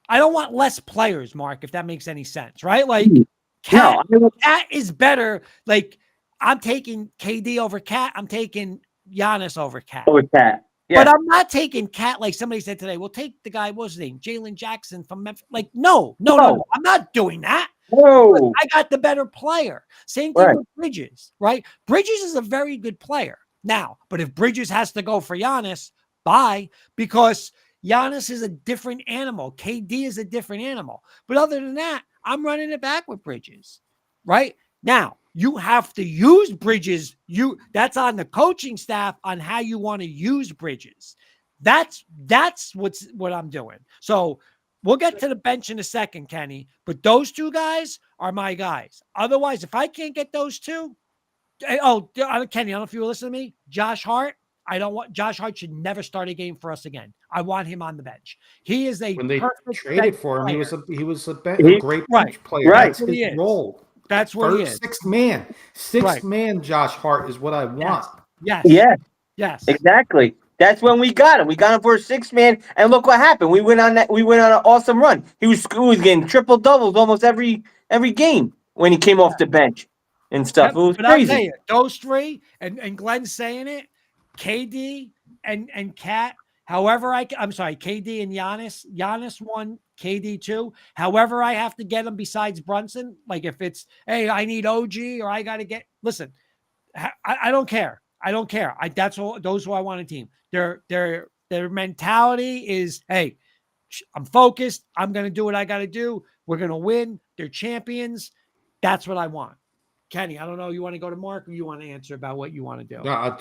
I don't want less players, Mark, if that makes any sense, right? Like Cat is better. Like I'm taking KD over Cat. I'm taking Giannis over Cat. Over Cat. Yeah. But I'm not taking Cat like somebody said today. We'll take the guy, what's his name? Jalen Jackson from Memphis. Like, no. I'm not doing that. Whoa. I got the better player. Same thing with Bridges, right? Bridges is a very good player now. But if Bridges has to go for Giannis, bye. Because Giannis is a different animal. KD is a different animal. But other than that, I'm running it back with Bridges, right? Now, you have to use Bridges. That's on the coaching staff on how you want to use Bridges. That's what I'm doing. So we'll get to the bench in a second, Kenny. But those two guys are my guys. Otherwise, if I can't get those two, Kenny, I don't know if you were listening to me. Josh Hart. Josh Hart should never start a game for us again. I want him on the bench. He is a when they perfect traded for him, player. he was a great bench player. Right. That's his role. That's where he is. Sixth man. Sixth man Josh Hart is what I want. Yes. Exactly. That's when we got him. We got him for a 6-man, and look what happened. We went on an awesome run. He was getting triple doubles almost every game when he came off the bench and stuff. It was but crazy. I'll tell you, those three, and Glenn's saying it, KD and Cat. However, I'm sorry, KD and Giannis. Giannis 1, KD 2. However, I have to get them besides Brunson. Like if it's, hey, I need OG or I got to get. Listen, I don't care. I don't care. That's all. Those who I want a team. Their mentality is, hey, I'm focused. I'm going to do what I got to do. We're going to win. They're champions. That's what I want. Kenny, I don't know. You want to go to Mark or you want to answer about what you want to do? No,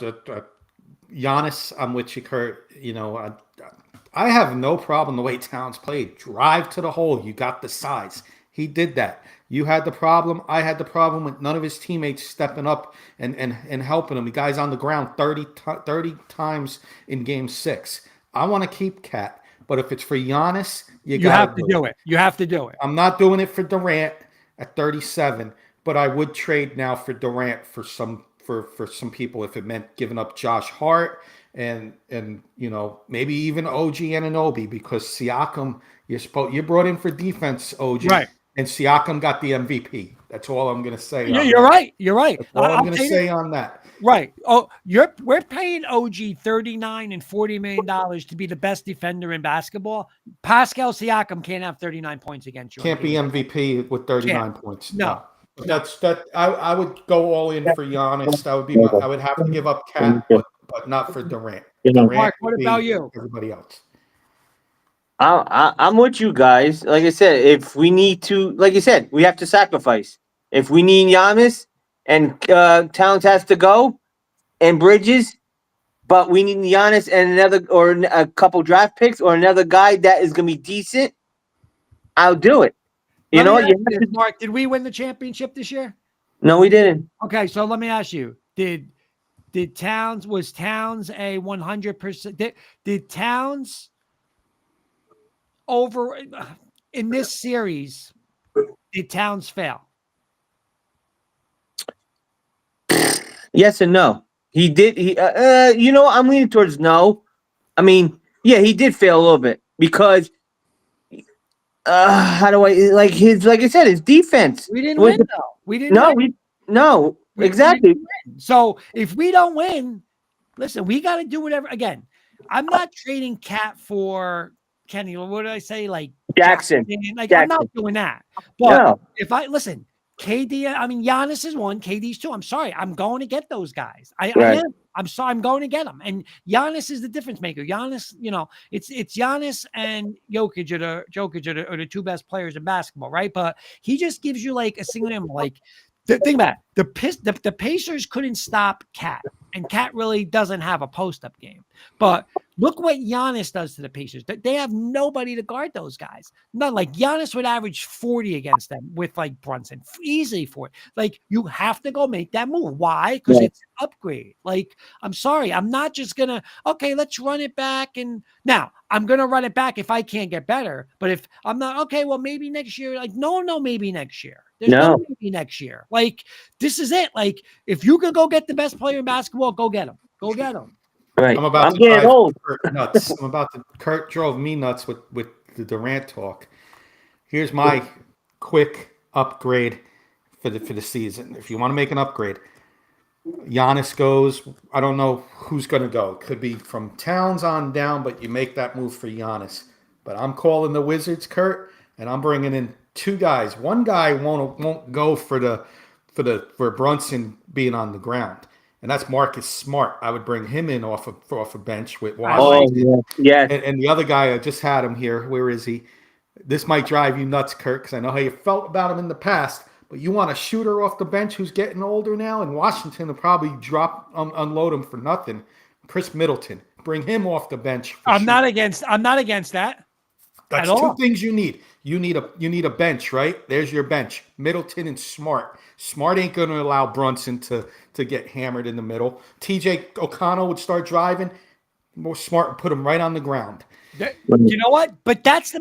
Giannis, I'm with you, Kurt. You know, I have no problem the way Towns played. Drive to the hole. You got the size. He did that. You had the problem. I had the problem with none of his teammates stepping up and helping him. The guy's on the ground 30 times in game 6. I want to keep Cat, but if it's for Giannis, you have to do it. You have to do it. I'm not doing it for Durant at 37, but I would trade now for Durant for some people if it meant giving up Josh Hart and you know maybe even OG Anunoby because Siakam you brought in for defense OG right. And Siakam got the MVP. That's all I'm going to say. Yeah, you're right. You're right. That's all I'm going to say on that. Right. Oh, we're paying OG $39 and $40 million to be the best defender in basketball. Pascal Siakam can't have 39 points against you. Can't be MVP with 39 points. No. That's that. I would go all in for Giannis. That would be. I would have to give up Cat, but not for Durant. Mark, what about you? Everybody else. I'm with you guys. Like I said, if we need to, like you said, we have to sacrifice. If we need Giannis and Towns has to go and Bridges, but we need Giannis and another or a couple draft picks or another guy that is going to be decent, I'll do it. You know, Mark, did we win the championship this year? No, we didn't. Okay, so let me ask you: was Towns a 100%? Did Towns over in this series? Did Towns fail? Yes and no. He did. I'm leaning towards no. I mean, yeah, he did fail a little bit because. How do I like I said, his defense. We didn't win though. We didn't win. Exactly. So if we don't win, listen, we got to do whatever. Again, I'm not trading Cat for Kenny, what did I say? Like Jackson. Like, Jackson. I'm not doing that. But No. if I listen, KD, I mean, Giannis is 1, KD's 2. I'm sorry. I'm going to get those guys. I Right. am. I'm sorry. I'm going to get them. And Giannis is the difference maker. Giannis, it's Giannis and Jokic are the 2 best players in basketball, right? But he just gives you like a single animal. Like, think about it. The Pacers couldn't stop Cat, and Cat really doesn't have a post-up game. But look what Giannis does to the Pacers. They have nobody to guard those guys. None. Like Giannis would average 40 against them with like Brunson, easily for it. Like you have to go make that move. Why? Because it's an upgrade. Like I'm sorry, I'm not just gonna let's run it back. And now I'm gonna run it back if I can't get better. But if I'm not well, maybe next year. Like no, maybe next year. There's no maybe next year. Like this is it. Like if you could go get the best player in basketball, go get him. Go get him. Right. I'm about to getting drive old. Kurt nuts. Kurt drove me nuts with the Durant talk. Here's my quick upgrade for the season. If you want to make an upgrade, Giannis goes. I don't know who's going to go. Could be from Towns on down, but you make that move for Giannis. But I'm calling the Wizards, Kurt, and I'm bringing in 2 guys. One guy won't go for Brunson being on the ground. And that's Marcus Smart. I would bring him in off a bench with Washington. Oh, yeah. And the other guy, I just had him here. Where is he? This might drive you nuts, Kirk, because I know how you felt about him in the past. But you want a shooter off the bench who's getting older now, and Washington will probably unload him for nothing. Chris Middleton, bring him off the bench. I'm not against that. That's 2 things you need. You need a bench, right? There's your bench. Middleton and Smart. Smart ain't going to allow Brunson to get hammered in the middle. TJ O'Connell would start driving. More Smart would put him right on the ground. You know what? But that's the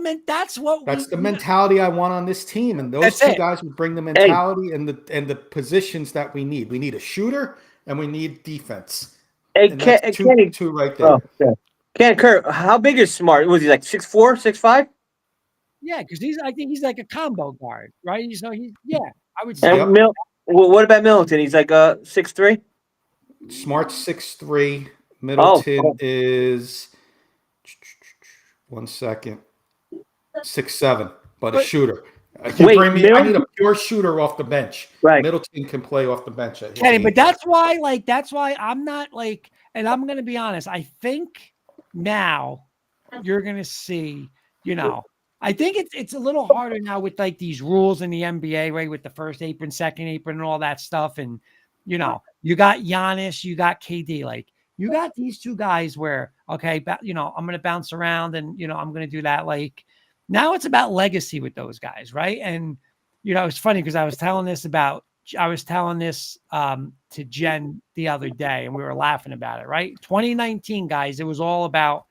mentality I want on this team, and those 2 guys would bring the mentality and the positions that we need. We need a shooter and we need defense. Hey, and that's Kenny, 2 right there. Oh, yeah. Ken Kurt, how big is Smart? Was he like 6'4", 6'5"? Yeah, because I think he's like a combo guard, right? I would say. And what about Middleton? He's like 6'3". Smart's 6'3". Middleton is 1 second 6'7", but a shooter. I need a pure shooter off the bench. Right. Middleton can play off the bench. Kenny, but that's why I'm not like, and I'm going to be honest. I think now you're going to see, I think it's a little harder now with like these rules in the NBA, right? With the first apron, second apron, and all that stuff. And, you got Giannis, you got KD, like you got these 2 guys where, okay, I'm going to bounce around and, I'm going to do that. Like now it's about legacy with those guys. Right. And, it's funny because I was telling this to Jen the other day and we were laughing about it, right? 2019, guys, it was all about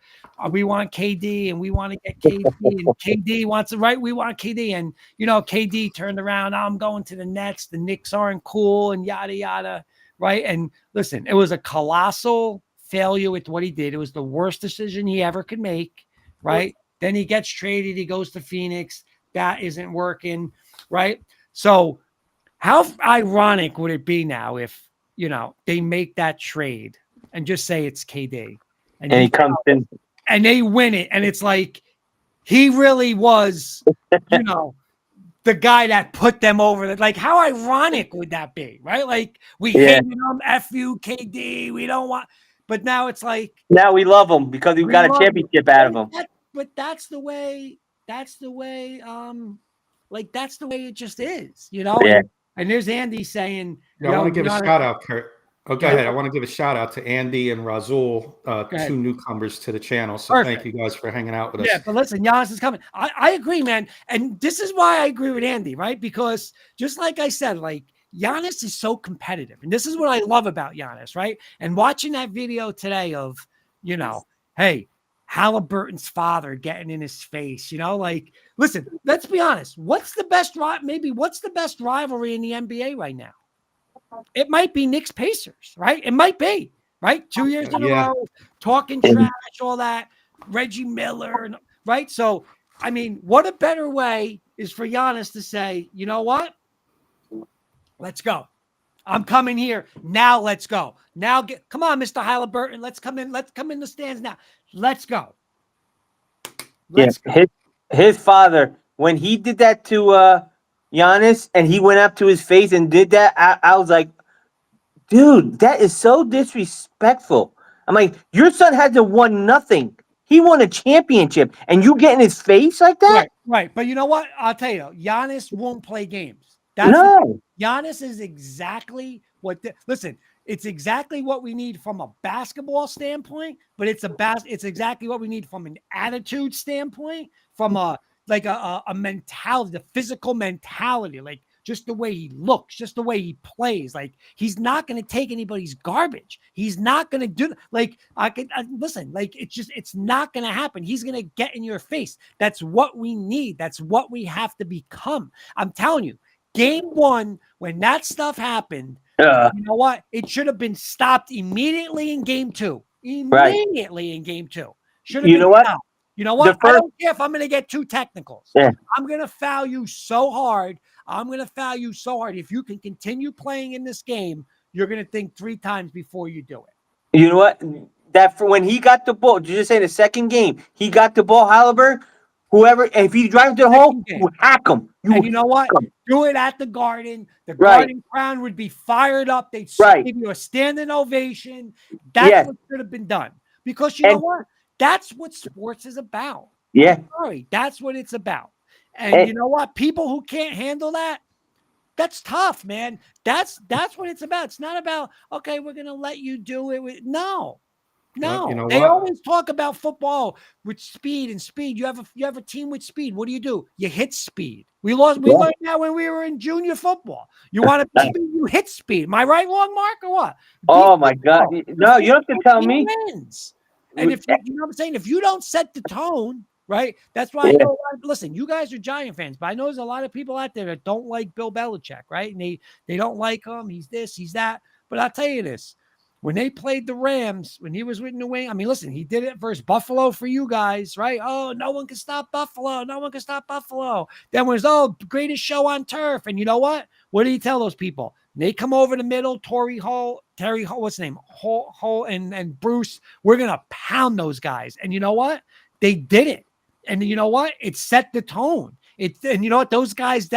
we want KD and we want to get KD and KD wants it, right? We want KD. And, KD turned around. I'm going to the Nets. The Knicks aren't cool and yada, yada. Right. And listen, it was a colossal failure with what he did. It was the worst decision he ever could make. Right. Then he gets traded. He goes to Phoenix. That isn't working. Right. So how ironic would it be now if, they make that trade and just say it's KD and he comes in and they win it. And it's like, he really was, the guy that put them over. Like, how ironic would that be? Right. Like we hated him. F you, KD. We don't want, but now it's like, now we love him because we got a championship out of him. But that's the way, like, that's the way it just is, Yeah. And there's Andy saying, I want to give a shout out, Kurt. Oh, go ahead. I want to give a shout out to Andy and Razul, 2 newcomers to the channel. So Thank you guys for hanging out with us. Yeah, but listen, Giannis is coming. I agree, man. And this is why I agree with Andy, right? Because just like I said, like Giannis is so competitive. And this is what I love about Giannis, right? And watching that video today of, hey, Halliburton's father getting in his face, like, listen, let's be honest. What's the best rivalry in the NBA right now? It might be Knicks Pacers, right? It might be, right? 2 years in a row, talking trash, all that, Reggie Miller, right? So, I mean, what a better way is for Giannis to say, you know what? Let's go. I'm coming here. Now let's go. Now come on, Mr. Halliburton. Let's come in. Let's come in the stands now. Let's go. Let's go. His father, when he did that to Giannis, and he went up to his face and did that, I was like, dude, that is so disrespectful. I'm like, your son hasn't won nothing. He won a championship, and you get in his face like that? Right, right. But you know what? I'll tell you, Giannis won't play games. No. Giannis is exactly what. Listen, it's exactly what we need from a basketball standpoint, but it's exactly what we need from an attitude standpoint, from a mentality, the physical mentality, like just the way he looks, just the way he plays. Like he's not going to take anybody's garbage. He's not going to do like listen. Like it's not going to happen. He's going to get in your face. That's what we need. That's what we have to become. I'm telling you. Game 1, when that stuff happened, you know what? It should have been stopped immediately in game 2. Immediately in game 2. Should have been stopped. You know what? I don't care if I'm going to get 2 technicals. Yeah. I'm going to foul you so hard. If you can continue playing in this game, you're going to think 3 times before you do it. You know what? That for when he got the ball, did you just say the second game, he got the ball, Halliburton, whoever, if he drives to the hole, you hack him. And you know what? Do it at the Garden. The Right. Garden crowd would be fired up. They'd give you a standing ovation. That's what should have been done. Because you know what? That's what sports is about. Yeah. I'm sorry. That's what it's about. And you know what? People who can't handle that, that's tough, man. That's what it's about. It's not about, okay, we're going to let you do it. No. No, You know they what? always talk about football with speed and speed. You have a team with speed. What do? You hit speed. We learned that when we were in junior football. You want to be speed, you hit speed. Am I right, long Mark, or what? Oh my God! No, you don't have to tell me. Wins. And if you know what I'm saying, if you don't set the tone, right? That's why I know. Listen, you guys are Giant fans, but I know there's a lot of people out there that don't like Bill Belichick, right? And they don't like him. He's this, he's that. But I'll tell you this. When they played the Rams, when he was with New England, I mean, listen, he did it versus Buffalo for you guys, right? Oh, no one can stop Buffalo. No one can stop Buffalo. Then was, greatest show on turf. And you know what? What did he tell those people? And they come over the middle, Terry Hall, what's his name? Hall and Bruce. We're going to pound those guys. And you know what? They did it. And you know what? It set the tone. And you know what? Those guys,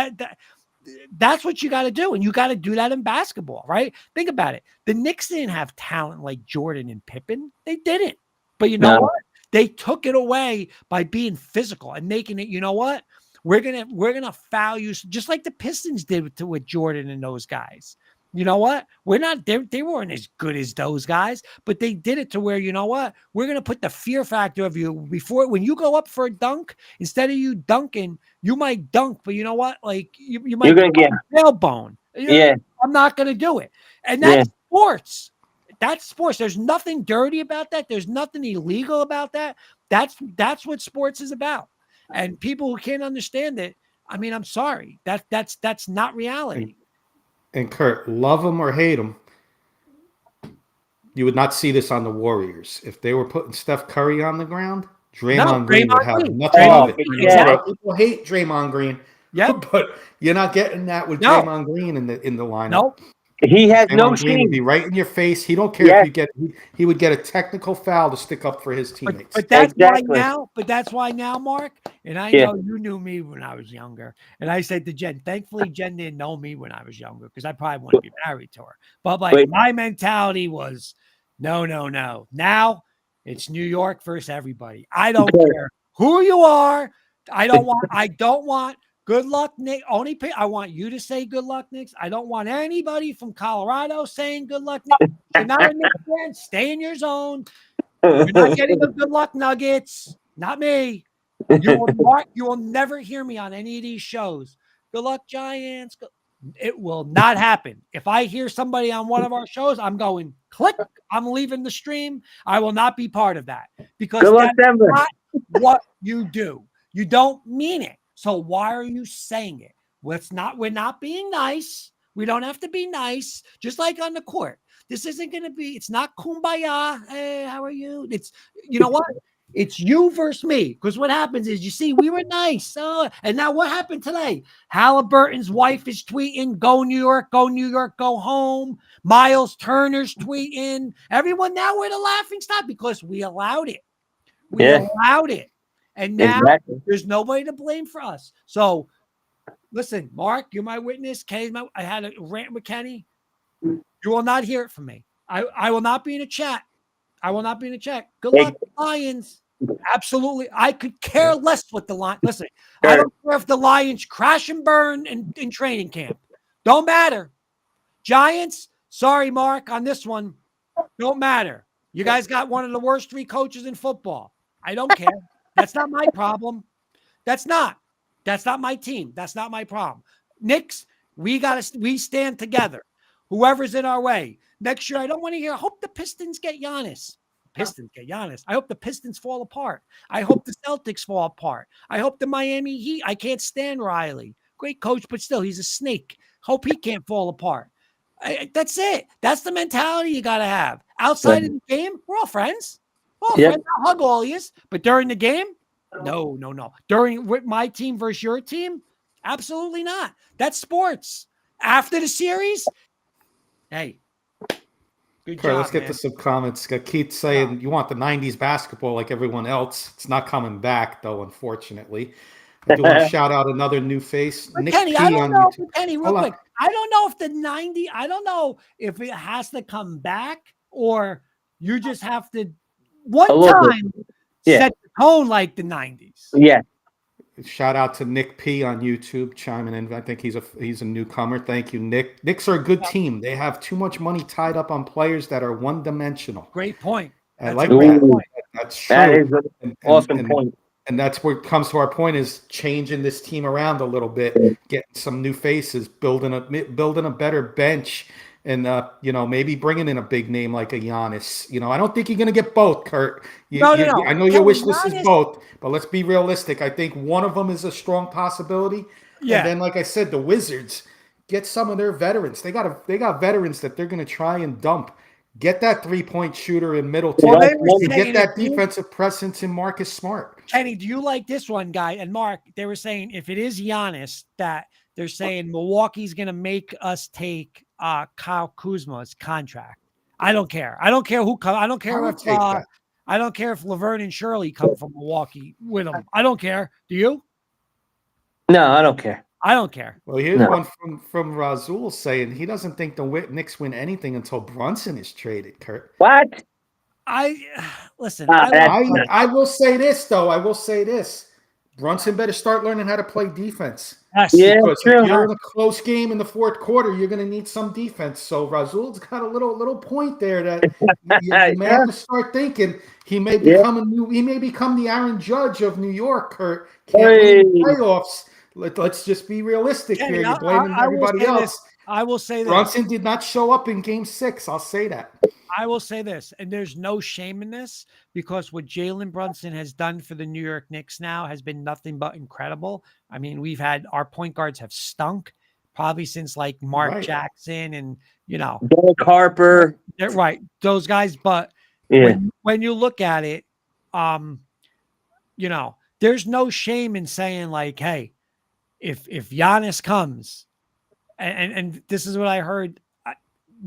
that's what you got to do. And you got to do that in basketball, right? Think about it. The Knicks didn't have talent like Jordan and Pippen. They didn't. But you know what? They took it away by being physical and making it, you know what? We're gonna foul you just like the Pistons did with Jordan and those guys. You know what? They weren't as good as those guys, but they did it to where, you know what? We're going to put the fear factor of you when you go up for a dunk, instead of you dunking, you might dunk, but you know what? Like you might get a tailbone. I'm not going to do it. And that's sports. That's sports. There's nothing dirty about that. There's nothing illegal about that. That's what sports is about. And people who can't understand it, I mean, I'm sorry. That's not reality. And Kurt, love him or hate him, you would not see this on the Warriors. If they were putting Steph Curry on the ground, Draymond Green would have nothing of it. A lot of people hate Draymond Green, but you're not getting that with Draymond Green in the lineup. Nope. He has no shame. Would be right in your face. He don't care if you get. He would get a technical foul to stick up for his teammates. But that's why now. But that's why now, Mark. And I know you knew me when I was younger. And I said to Jen, thankfully Jen didn't know me when I was younger because I probably wouldn't be married to her. But my mentality was, no. Now it's New York versus everybody. I don't care who you are. I don't want. Good luck, Nick. I want you to say good luck, Knicks. I don't want anybody from Colorado saying good luck, Knicks. You're not a Knicks fan. Stay in your zone. You're not getting the good luck Nuggets. Not me. You will never hear me on any of these shows. Good luck, Giants. It will not happen. If I hear somebody on one of our shows, I'm going, click. I'm leaving the stream. I will not be part of that because that's not what you do. You don't mean it. So why are you saying it? We're not being nice. We don't have to be nice. Just like on the court. This isn't going to be, it's not kumbaya. Hey, how are you? It's, you know what? It's you versus me. Because what happens is, you see, we were nice. And now what happened today? Halliburton's wife is tweeting, go New York, go home. Miles Turner's tweeting. Everyone now we're the laughing stock because we allowed it. We allowed it. And now Exactly. there's nobody to blame for us. So listen, Mark, you're my witness. Kenny's I had a rant with Kenny. You will not hear it from me. I will not be in a chat. I will not be in a chat. Good luck, Lions. Absolutely. I could care less what the Lions. Listen, I don't care if the Lions crash and burn in training camp. Don't matter. Giants, sorry, Mark, on this one. Don't matter. You guys got one of the worst 3 coaches in football. I don't care. That's not my problem. That's not my team. That's not my problem. Knicks, we stand together. Whoever's in our way. Next year, I don't want to hear, I hope the Pistons get Giannis. Pistons get Giannis. I hope the Pistons fall apart. I hope the Celtics fall apart. I hope the Miami Heat. I can't stand Riley. Great coach, but still, he's a snake. Hope he can't fall apart. That's it. That's the mentality you got to have. Outside of the game, we're all friends. We're all friends. I'll hug all of you. But during the game, no. During with my team versus your team, absolutely not. That's sports. After the series, hey, good job, let's get to some comments. Keith saying you want the 90s basketball like everyone else. It's not coming back, though, unfortunately. I do want to shout out another new face. Nick Kenny, P I don't on know. YouTube. Kenny, real quick. I don't know if the 90, I don't know if it has to come back or you just have to one time set the tone like the 90s. Yeah. Shout out to Nick P on YouTube chiming in. I think he's a newcomer. Thank you, Nick. Knicks are a good team. They have too much money tied up on players that are one-dimensional. Great point. I like that. That's true. That is an awesome point. And that's where it comes to our point is changing this team around a little bit, getting some new faces, building a better bench, and maybe bringing in a big name like a Giannis. I don't think you're going to get both, Kurt. No. I know your wish list is both, but let's be realistic. I think one of them is a strong possibility. Yeah. And then, like I said, the Wizards get some of their veterans. They got veterans that they're going to try and dump. Get that 3-point shooter in Middleton. Get that defensive presence in Marcus Smart. Kenny, do you like this one, guy? And Mark, they were saying if it is Giannis, that they're saying Milwaukee's going to make us take Kyle Kuzma's contract. I don't care. I don't care who comes. I don't care if Laverne and Shirley come from Milwaukee with them. I don't care. Do you? No, I don't care. I don't care. Well, here's one from Razul saying he doesn't think the Knicks win anything until Brunson is traded, Kurt. What? Listen. I will say this, though. I will say this. Brunson better start learning how to play defense. Yes. Yeah, because if you're in a close game in the fourth quarter, you're going to need some defense. So Razul's got a little point there that you may have to start thinking he may become he may become the Aaron Judge of New York, Kurt. Can't win the playoffs. Let's just be realistic here. You're blaming everybody else. I will say this. Brunson did not show up in Game 6. I'll say that. I will say this, and there's no shame in this because what Jalen Brunson has done for the New York Knicks now has been nothing but incredible. I mean, we've had our point guards have stunk probably since like Mark Jackson and, Derek Harper. Right. Those guys. But when you look at it, there's no shame in saying like, hey, if Giannis comes and this is what I heard,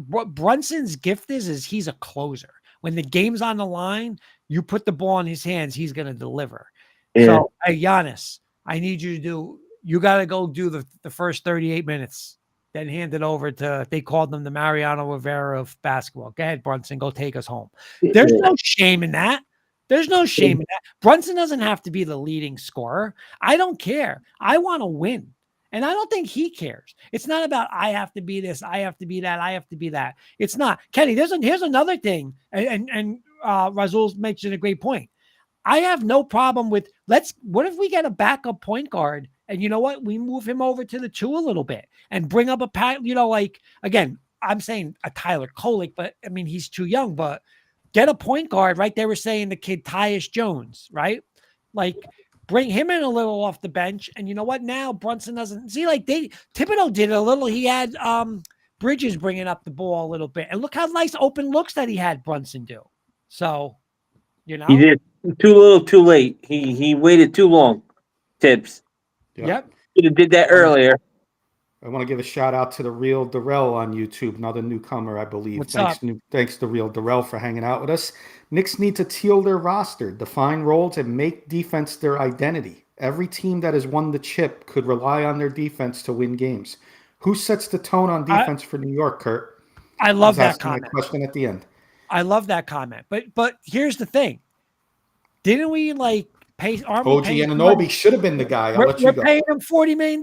what Brunson's gift is he's a closer. When the game's on the line, you put the ball in his hands, he's going to deliver. Yeah. So, hey, Giannis, I need you got to go do the first 38 minutes, then hand it over to, they called him the Mariano Rivera of basketball. Go ahead, Brunson, go take us home. There's no shame in that. There's no shame in that. Brunson doesn't have to be the leading scorer. I don't care. I want to win. And I don't think he cares. It's not about I have to be this, I have to be that, I have to be that. It's not. Kenny, here's another thing. And Razul mentioned a great point. I have no problem with what if we get a backup point guard and you know what? We move him over to the 2 a little bit and bring up again, I'm saying a Tyler Kolek, but I mean, he's too young, but get a point guard, right? They were saying the kid Tyus Jones, right? Like, bring him in a little off the bench. And you know what? Now Brunson doesn't see like Thibodeau did it a little. He had Bridges bringing up the ball a little bit. And look how nice open looks that he had Brunson do. So, he did too little, too late. He waited too long. Tibbs. Yep. Should have did that earlier. I want to give a shout out to the Real Darrell on YouTube, another newcomer, I believe. What's thanks, up? Thanks to Real Darrell for hanging out with us. Knicks need to teal their roster, define roles, and make defense their identity. Every team that has won the chip could rely on their defense to win games. Who sets the tone on defense for New York, Kurt? I love that asking comment. My question at the end. I love that comment. But here's the thing. Didn't we pay OG Anunoby should have been the guy. I'll let you go. We're paying him $40 million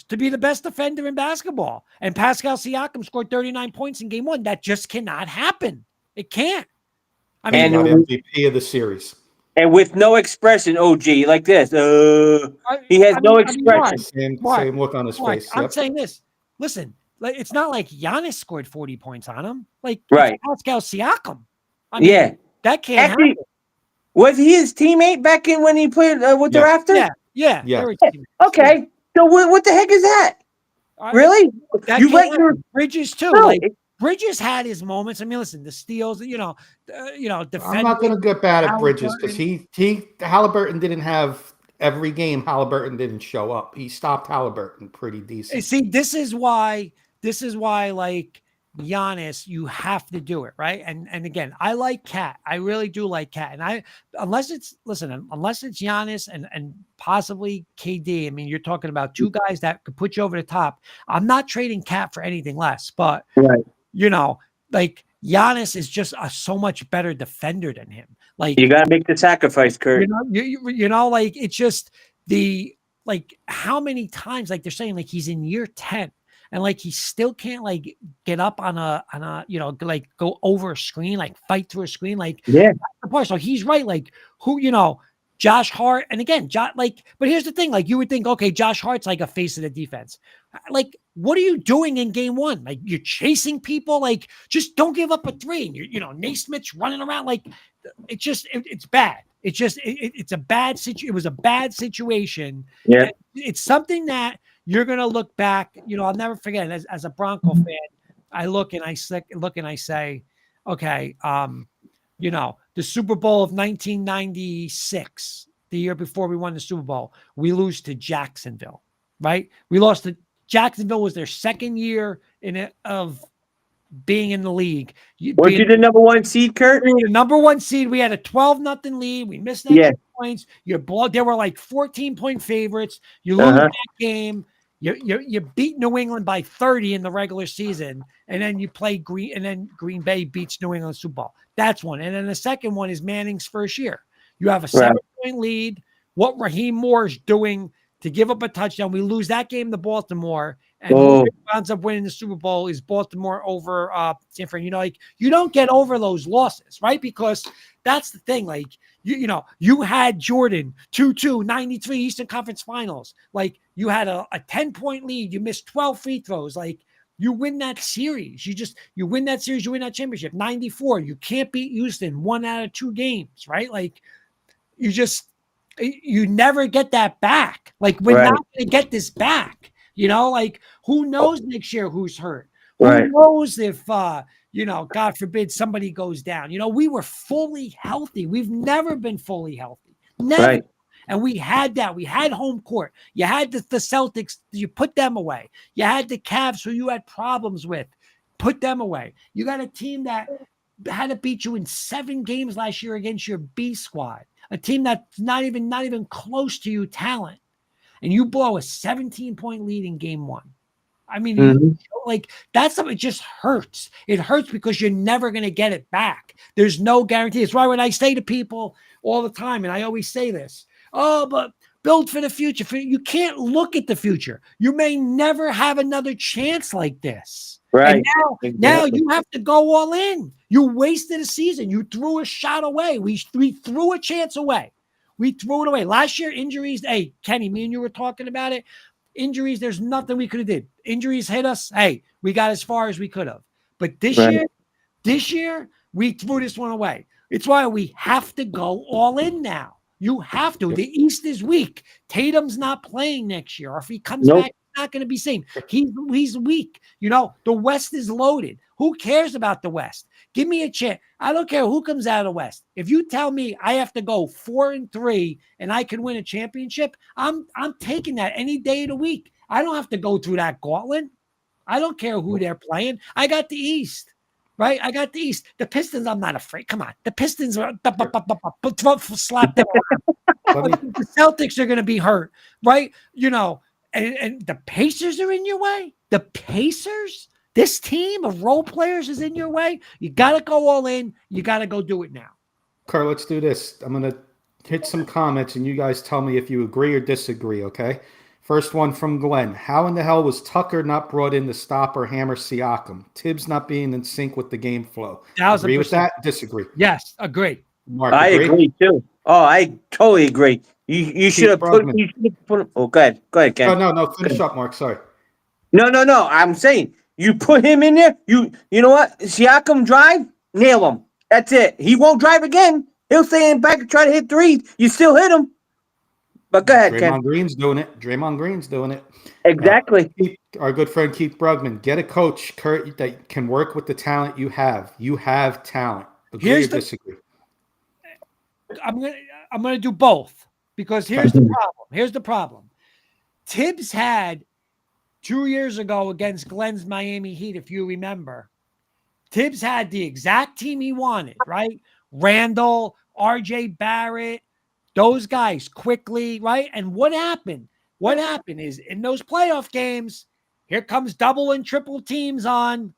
to be the best defender in basketball. And Pascal Siakam scored 39 points in game 1. That just cannot happen. It can't. I mean, got MVP of the series. And with no expression, OG, like this. He has no expression. Same look on his face. I'm saying this. Listen, it's not like Giannis scored 40 points on him. Right. Pascal Siakam. I mean, that can't happen. Was he his teammate back in when he played with the Raptors? Yeah. Okay. So what the heck is that? Really? You let your Bridges too. No. Bridges had his moments. I mean, listen, the steals. Defend. I'm not going to get bad at Bridges because Halliburton didn't have every game. Halliburton didn't show up. He stopped Halliburton pretty decent. See, this is why Giannis, you have to do it, right? And again, I like Cat. I really do like Cat. And unless it's Giannis and possibly KD, I mean, you're talking about two guys that could put you over the top. I'm not trading Cat for anything less, but Giannis is just a so much better defender than him. You got to make the sacrifice, Kurt. It's just how many times they're saying he's in year 10. And he still can't get up on a go over a screen, fight through a screen. So he's right. Josh Hart. And again, but here's the thing, you would think, okay, Josh Hart's a face of the defense. What are you doing in game 1? You're chasing people, just don't give up a 3. And Naismith's running around. It's bad. It's a bad situation. It was a bad situation. Yeah. It's something that you're going to look back, I'll never forget as a Bronco fan, I look and I say, okay, the Super Bowl of 1996, the year before we won the Super Bowl, we lose to Jacksonville, right? We lost to Jacksonville. Was their second year of being in the league. Weren't you the number 1 seed, Kurt? We were the number 1 seed. We had a 12-0 lead. We missed extra points. There were 14-point favorites. You lose that game. You beat New England by 30 in the regular season, and then you play Green Bay beats New England Super Bowl. That's one. And then the second one is Manning's first year. You have a 7-point lead. What Raheem Moore is doing to give up a touchdown. We lose that game to Baltimore, and who ends up winning the Super Bowl is Baltimore over San Fran. You don't get over those losses, right? Because that's the thing. You had Jordan 2-2, 93 Eastern Conference Finals. You had a 10-point lead. You missed 12 free throws. You win that series. You win that series. You win that championship. 94. You can't beat Houston 1 out of 2 games, right? You never get that back. We're not going to get this back. Who knows next year who's hurt? Who knows if, God forbid somebody goes down. We were fully healthy. We've never been fully healthy. Never. Right. And we had that. We had home court. You had the Celtics. You put them away. You had the Cavs who you had problems with. Put them away. You got a team that had to beat you in 7 games last year against your B squad. A team that's not even close to you talent. And you blow a 17-point lead in game 1. I mean, that's something. It just hurts. It hurts because you're never going to get it back. There's no guarantee. It's why when I say to people all the time, and I always say this, but build for the future. You can't look at the future. You may never have another chance like this. Right. And now you have to go all in. You wasted a season. You threw a shot away. We threw a chance away. We threw it away. Last year, injuries. Hey, Kenny, me and you were talking about it. Injuries, there's nothing we could have did. Injuries hit us. Hey, we got as far as we could have. But this year, we threw this one away. It's why we have to go all in now. You have to. The East is weak. Tatum's not playing next year. Or if he comes back, he's not going to be same. He's weak. The West is loaded. Who cares about the West? Give me a chance. I don't care who comes out of the West. If you tell me I have to go 4-3 and I can win a championship, I'm taking that any day of the week. I don't have to go through that gauntlet. I don't care who they're playing. I got the East, right? I got the East. The Pistons, I'm not afraid. Come on. The Pistons are slap them around. The Celtics are going to be hurt, right? And the Pacers are in your way. The Pacers, this team of role players is in your way. You got to go all in. You got to go do it now. Kurt, let's do this. I'm going to hit some comments, and you guys tell me if you agree or disagree, okay? First one from Glenn. How in the hell was Tucker not brought in to stop or hammer Siakam? Tibbs not being in sync with the game flow. 1,000%. Agree with that? Disagree? Yes, agree. Mark, I agree too. Oh, I totally agree. You should have put. Oh, go ahead, Ken. Oh, no. Finish up, Mark. Sorry. No. I'm saying you put him in there. You know what? Siakam drive, nail him. That's it. He won't drive again. He'll stay in back and try to hit threes. You still hit him. But go ahead, Ken. Draymond Green's doing it. Exactly. Our good friend Keith Brugman. Get a coach, Kurt, that can work with the talent you have. You have talent. Agree or disagree? I'm gonna do both because here's the problem. Tibbs had 2 years ago against Glenn's Miami Heat, if you remember. Tibbs had the exact team he wanted, right? Randall, RJ Barrett, those guys quickly, right? And what happened? What happened is in those playoff games, here comes double and triple teams on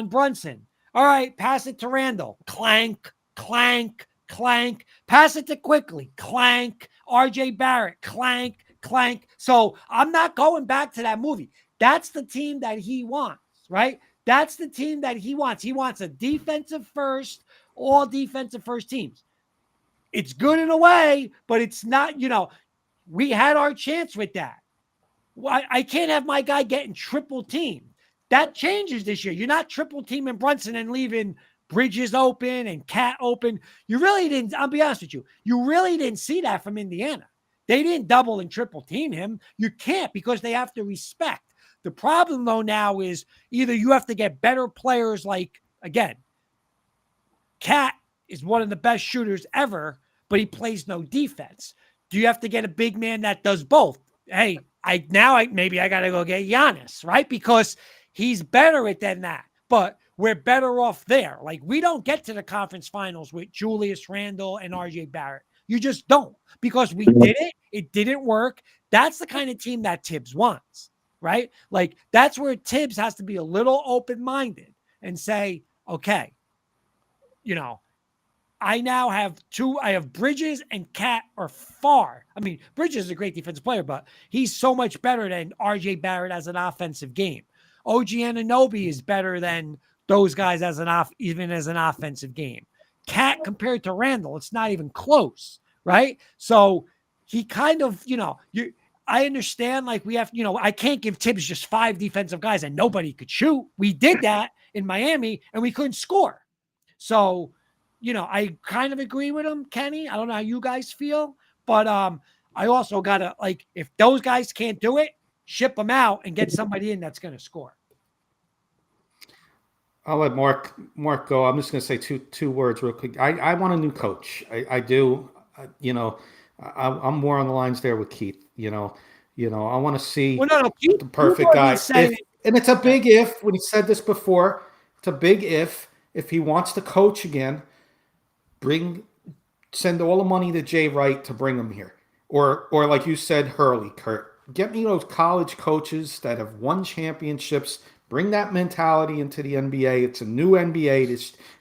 Brunson. All right, pass it to Randall. Clank, clank, clank. Pass it to Quickly. Clank. RJ Barrett. Clank, clank. So I'm not going back to that movie. That's the team that he wants, right? That's the team that he wants. He wants a defensive first, all defensive first teams. It's good in a way, but it's not, we had our chance with that. I can't have my guy getting triple teamed. That changes this year. You're not triple teaming Brunson and leaving Bridges open and Cat open. You really didn't, I'll be honest with you, you really didn't see that from Indiana. They didn't double and triple team him. You can't because they have to respect. The problem, though, now is either you have to get better players like, again, Cat is one of the best shooters ever, but he plays no defense. Do you have to get a big man that does both? Hey, maybe I got to go get Giannis, right? Because he's better at than that. But we're better off there. Like, we don't get to the conference finals with Julius Randle and RJ Barrett. You just don't, because we did it. It didn't work. That's the kind of team that Tibbs wants, right? Like, that's where Tibbs has to be a little open-minded and say, okay, I now have I have Bridges and Cat are far. I mean, Bridges is a great defensive player, but he's so much better than RJ Barrett as an offensive game. OG Anunoby is better than those guys even as an offensive game. Cat compared to Randall, it's not even close, right? So he kind of, I understand, like, we have, I can't give Tibbs just 5 defensive guys and nobody could shoot. We did that in Miami and we couldn't score. So, I kind of agree with him, Kenny. I don't know how you guys feel, but I also got to, like, if those guys can't do it, ship them out and get somebody in that's going to score. I'll let Mark go. I'm just going to say two words real quick. I want a new coach. I do. I'm more on the lines there with Keith. I want to see Keith, the perfect guy. And it's a big if. When he said this before, it's a big if. If he wants to coach again, send all the money to Jay Wright to bring him here, or like you said, Hurley, Kurt, get me those college coaches that have won championships. Bring that mentality into the NBA. It's a new NBA.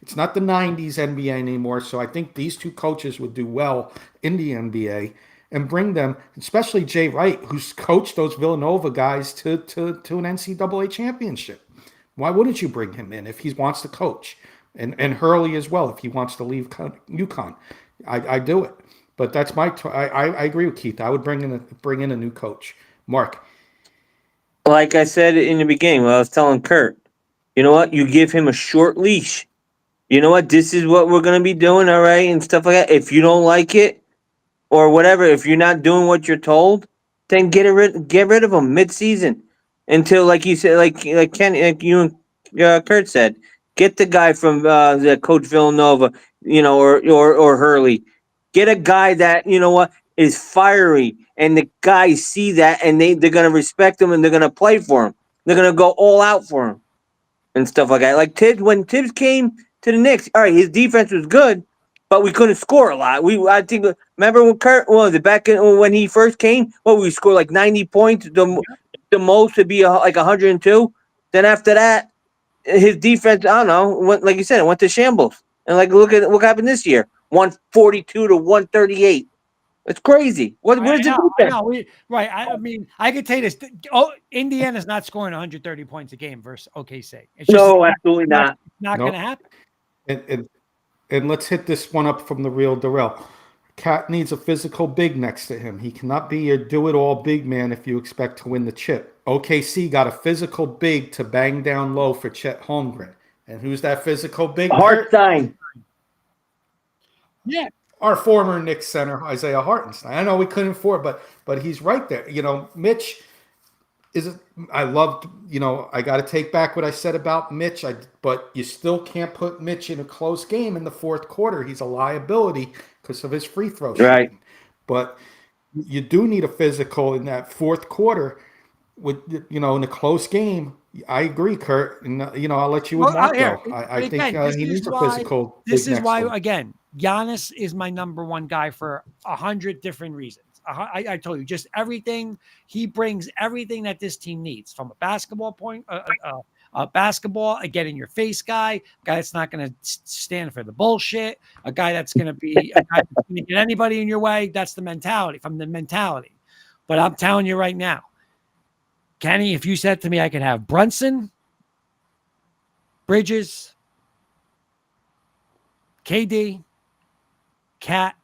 It's not the 90s NBA anymore. So I think these two coaches would do well in the NBA, and bring them, especially Jay Wright, who's coached those Villanova guys to an NCAA championship. Why wouldn't you bring him in if he wants to coach? And Hurley as well, if he wants to leave UConn. I do it. But that's I agree with Keith. I would bring in a new coach. Mark. Like I said in the beginning, when I was telling Kurt, you know what? You give him a short leash. You know what? This is what we're going to be doing, all right, and stuff like that. If you don't like it or whatever, if you're not doing what you're told, then get rid of him mid-season until, like you said, like Ken, like you and Kurt said, get the guy from the coach Villanova, or Hurley. Get a guy that, is fiery and the guys see that, and they're gonna respect him, and they're gonna play for him. They're gonna go all out for him and stuff like that. Like Tibbs, when Tibbs came to the Knicks, all right, his defense was good, but we couldn't score a lot. I think, remember when Kurt, what was it, back when he first came? What, we scored like 90 points. The most would be like 102. Then after that, his defense, I don't know, like you said, it went to shambles. And like, look at what happened this year: 142 to 138. It's crazy. Where's the I defense? know. Right. I mean, I could tell you this. Oh, Indiana's not scoring 130 points a game versus OKC. It's just No, absolutely not not. going to happen. And let's hit this one up from the real Darrell. Cat needs a physical big next to him. He cannot be your do-it-all big man if you expect to win the chip. OKC got a physical big to bang down low for Chet Holmgren. And who's that physical big? Hartenstein. Yeah. Our former Knicks center, Isaiah Hartenstein. I know we couldn't afford, but he's right there. You know, Mitch I loved, I got to take back what I said about Mitch, but you still can't put Mitch in a close game in the fourth quarter. He's a liability because of his free throw shooting. Right. But you do need a physical in that fourth quarter with, in a close game. I agree, Kurt. And, I'll let you with Mark go. I think he needs a physical. This is why, again, Giannis is my number one guy for 100 different reasons. I told you, just everything. He brings everything that this team needs from a basketball point, a get in your face guy, a guy that's not going to stand for the bullshit, a guy that's going to be a guy that's going to get anybody in your way. That's the mentality, from the mentality. But I'm telling you right now, Kenny, if you said to me I could have Brunson, Bridges, KD, Cat,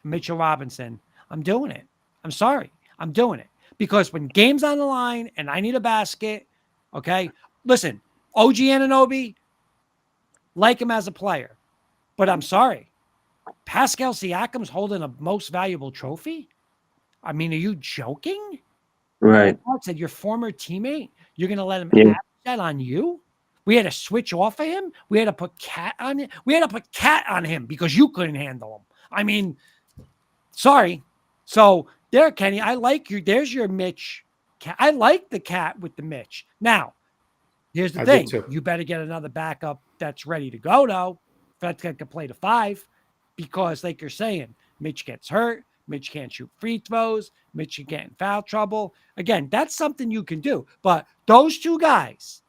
Mitchell Robinson, I'm doing it. I'm sorry. I'm doing it. Because when game's on the line and I need a basket, okay, listen, OG Anunoby, like him as a player. But I'm sorry. Pascal Siakam's holding a most valuable trophy? I mean, are you joking? Right. I said your former teammate, you're going to let him average that on you? We had to switch off of him. We had to put Cat on him. We had to put Cat on him because you couldn't handle him. I mean, sorry. So there, Kenny, I like you. There's your Mitch. I like the Cat with the Mitch. Now, here's the thing. You better get another backup that's ready to go, though. That's going to play the 5 because, like you're saying, Mitch gets hurt. Mitch can't shoot free throws. Mitch can get in foul trouble. Again, that's something you can do. But those two guys,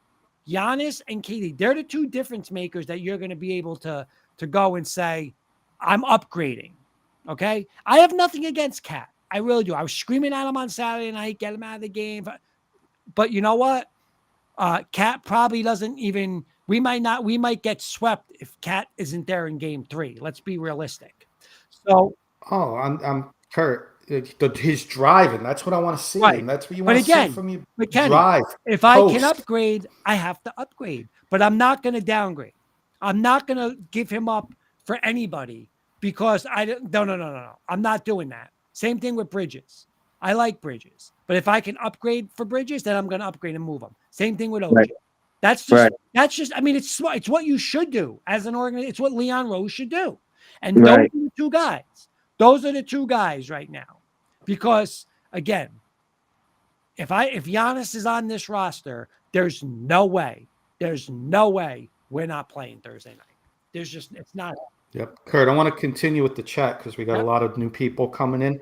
Giannis and KD, they're the two difference makers that you're going to be able to go and say, I'm upgrading. Okay? I have nothing against Cat. I really do. I was screaming at him on Saturday night, get him out of the game. But you know what? Cat probably doesn't even, we might get swept if Cat isn't there in game 3. Let's be realistic. So, I'm Kurt. His driving, that's what I want to see. Right. And that's what you want to see from you. But Kenny, drive. If I can upgrade, I have to upgrade. But I'm not going to downgrade. I'm not going to give him up for anybody because no. I'm not doing that. Same thing with Bridges. I like Bridges. But if I can upgrade for Bridges, then I'm going to upgrade and move him. Same thing with OG. Right. That's just, I mean, it's what you should do as an organization. It's what Leon Rose should do. And those are the two guys. Those are the two guys right now. Because, again, if Giannis is on this roster, there's no way we're not playing Thursday night. It's not. Yep. Kurt, I want to continue with the chat because we got a lot of new people coming in.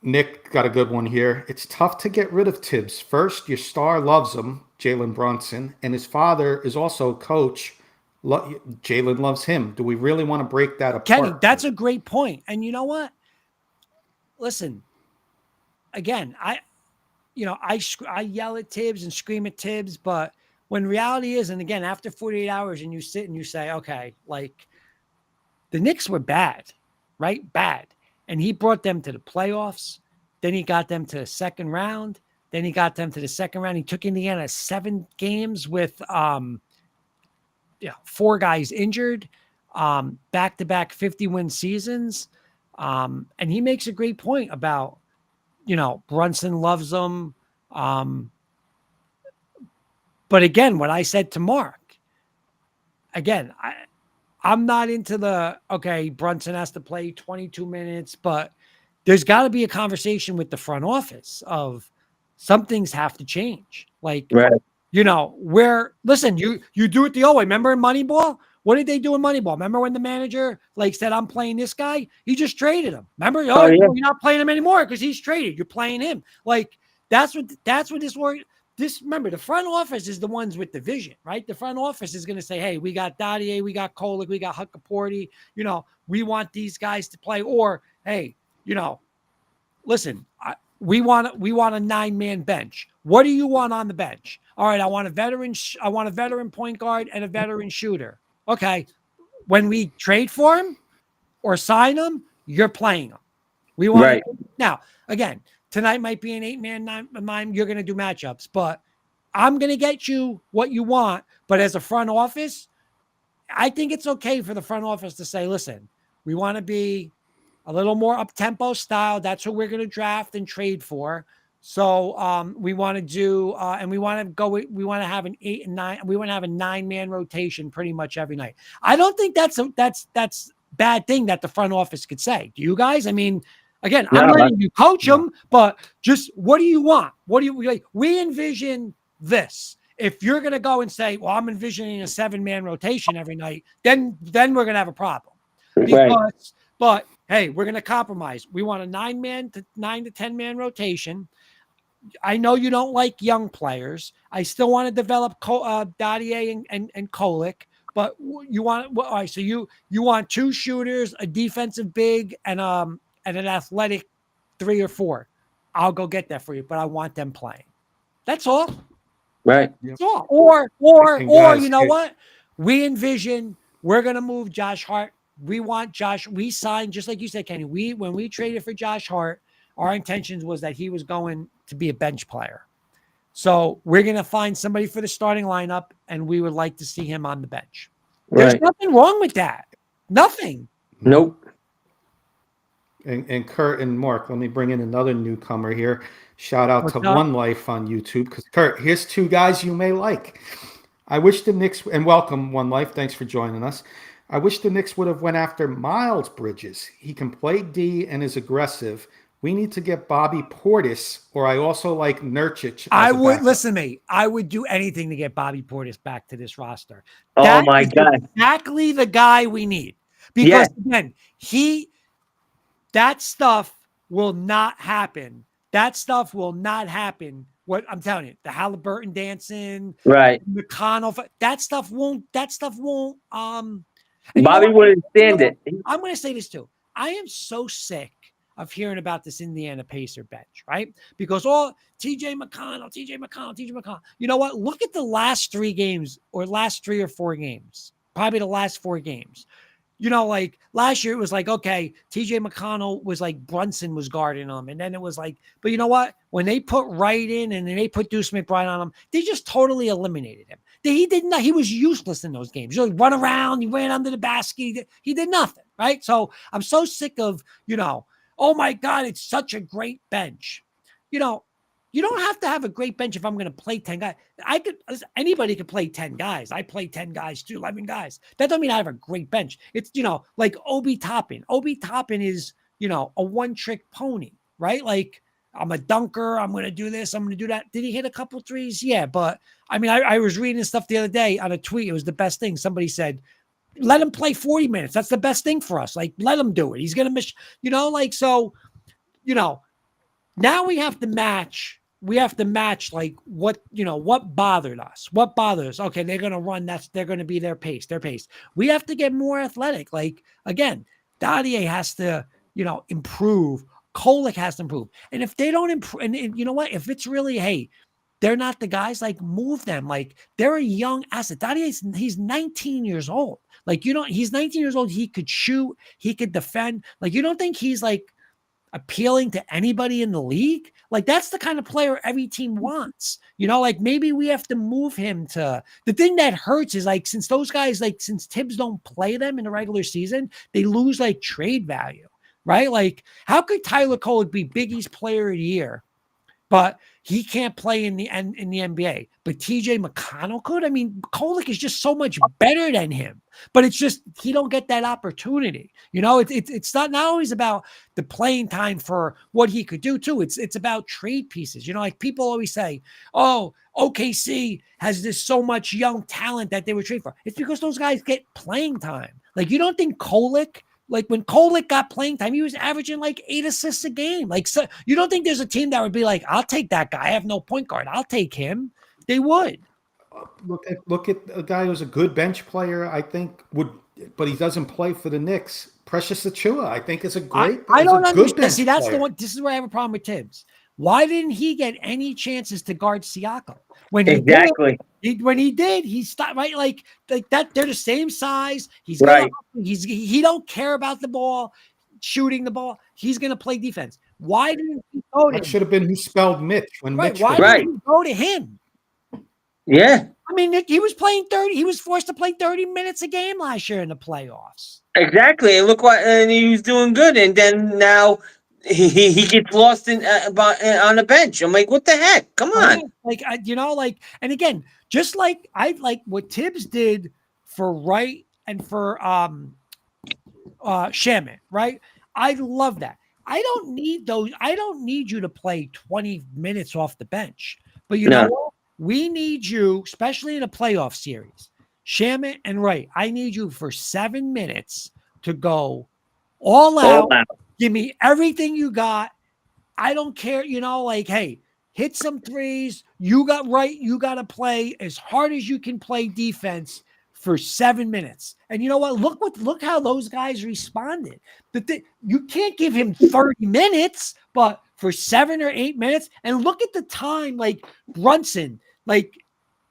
Nick got a good one here. It's tough to get rid of Tibbs. First, your star loves him, Jalen Brunson, and his father is also coach. Jalen loves him. Do we really want to break that apart? Kenny, that's a great point. And you know what? Listen, again, I yell at Tibbs and scream at Tibbs, but when reality is, and again, after 48 hours and you sit and you say, okay, like the Knicks were bad, right? Bad. And he brought them to the playoffs. Then he got them to the second round. Then he got them to the second round. He took Indiana 7 games with 4 guys injured, back-to-back 50-win seasons. And he makes a great point about, Brunson loves them. But again, what I said to Mark, again, I'm not into Brunson has to play 22 minutes, but there's got to be a conversation with the front office of some things have to change. Like, Right. listen, you do it the old way. Remember in Moneyball? What did they do in Moneyball? Remember when the manager said, I'm playing this guy? He just traded him. Remember? Oh, yeah. You're not playing him anymore because he's traded. You're playing him. Like, that's what remember, the front office is the ones with the vision, right? The front office is going to say, hey, we got Dottier, we got Kolek, we got Huckaporty. We want these guys to play. Or, hey, listen, we want a 9-man bench. What do you want on the bench? All right, I want a veteran point guard and a veteran shooter. Okay, when we trade for him or sign him, you're playing him. We want Right. Now, again, tonight might be an 8-man, 9-man. You're going to do matchups, but I'm going to get you what you want. But as a front office, I think it's okay for the front office to say, listen, we want to be a little more up-tempo style. That's what we're going to draft and trade for. So we want to do, and we want to have an 8 and 9. We want to have a 9-man rotation pretty much every night. I don't think that's bad thing that the front office could say. Do you guys? I mean, again, I'm letting you coach them, but just what do you want? What do you like? We envision this. If you're going to go and say, well, I'm envisioning a 7-man rotation every night, then we're going to have a problem. But hey, we're going to compromise. We want a 9 to 10-man rotation. I know you don't like young players. I still want to develop Dottier and Kolek, but you want all right. So you want 2 shooters, a defensive big, and an athletic 3 or 4. I'll go get that for you, but I want them playing. That's all. Right. That's all. Or guys, you know what? We envision we're going to move Josh Hart. We want Josh. We signed, just like you said, Kenny. When we traded for Josh Hart, our intentions was that he was going to be a bench player. So we're going to find somebody for the starting lineup, and we would like to see him on the bench. There's nothing wrong with that. Nothing. Nope. And Kurt and Mark, let me bring in another newcomer here. Shout out to One Life on YouTube. Because Kurt, here's 2 guys you may like. I wish the Knicks, and welcome One Life. Thanks for joining us. I wish the Knicks would have went after Miles Bridges. He can play D and is aggressive. We need to get Bobby Portis, or I also like Nurkic. I would listen to me. I would do anything to get Bobby Portis back to this roster. Oh my God! Exactly the guy we need, because again, that stuff will not happen. That stuff will not happen. What I'm telling you, the Halliburton dancing, right? McConnell, that stuff won't. Bobby wouldn't stand it. I'm going to say this too. I am so sick of hearing about this Indiana Pacer bench, right? Because TJ McConnell. You know what? Look at the last 3 games, or last 3 or 4 games, probably the last 4 games. Like last year, it was like, okay, TJ McConnell was like Brunson was guarding him. And then it was like, but you know what? When they put Wright in and then they put Deuce McBride on him, they just totally eliminated him. He was useless in those games. You run around, he ran under the basket. He did nothing, right? So I'm so sick of, oh my God, it's such a great bench. You don't have to have a great bench if I'm going to play 10 guys. Anybody could play 10 guys. I play 10 guys too, 11 guys. That doesn't mean I have a great bench. It's, like Obi Toppin. Obi Toppin is, a one-trick pony, right? Like, I'm a dunker. I'm going to do this. I'm going to do that. Did he hit a couple threes? Yeah. But I mean, I was reading stuff the other day on a tweet. It was the best thing. Somebody said, let him play 40 minutes. That's the best thing for us. Like, let him do it. He's going to miss, now we have to match. We have to match like what bothered us. What bothers us? Okay, they're going to run. They're going to be their pace. We have to get more athletic. Like, again, Dottier has to, improve. Kolek has to improve. And if they don't improve, and you know what? If it's really, hey, they're not the guys, like, move them. Like, they're a young asset. Dottier, he's 19 years old. Like, he's 19 years old. He could shoot. He could defend. Like, you don't think he's like appealing to anybody in the league? Like, that's the kind of player every team wants. Like, maybe we have to move him to the thing that hurts is, like, since those guys, like, since Tibbs don't play them in the regular season, they lose like trade value, right? Like, how could Tyler Kolek be Big East player of the year but he can't play in the NBA. But TJ McConnell could. I mean, Kolek is just so much better than him. But it's just he don't get that opportunity. You know, it's not always about the playing time for what he could do too. It's about trade pieces. You know, like people always say, "Oh, OKC has this so much young talent that they would trade for." It's because those guys get playing time. Like you don't think Kolek. Like when Kolek got playing time, he was averaging like 8 assists a game. Like, so you don't think there's a team that would be like, I'll take that guy. I have no point guard. I'll take him. They would. Look at a guy who's a good bench player. I think but he doesn't play for the Knicks. Precious Achua, I think, is a great. I don't a good understand. bench See, that's player. the one. This is where I have a problem with Tibbs. Why didn't he get any chances to guard Siakam when he Exactly. when he did, he stopped right like that. They're the same size. He's Right. he don't care about the ball, shooting the ball. He's gonna play defense. Why didn't he go to That him? should have been who spelled Mitch when Right? Mitch. Why was- didn't he go to him? Yeah. I mean, he was playing 30. He was forced to play 30 minutes a game last year in the playoffs. Exactly. And look what, and he was doing good, and then now he gets lost in on the bench. I'm like, what the heck? Come on. Like, and again, just like I like what Tibbs did for Wright and for Shaman, right? I love that. I don't need those. I don't need you to play 20 minutes off the bench. But you know what? We need you, especially in a playoff series. Shaman and Wright, I need you for 7 minutes to go all out. Give me everything you got. I don't care, like, hey, hit some threes. You got to play as hard as you can play defense for 7 minutes. And you know what? Look how those guys responded. You can't give him 30 minutes, but for 7 or 8 minutes, and look at the time, like Brunson,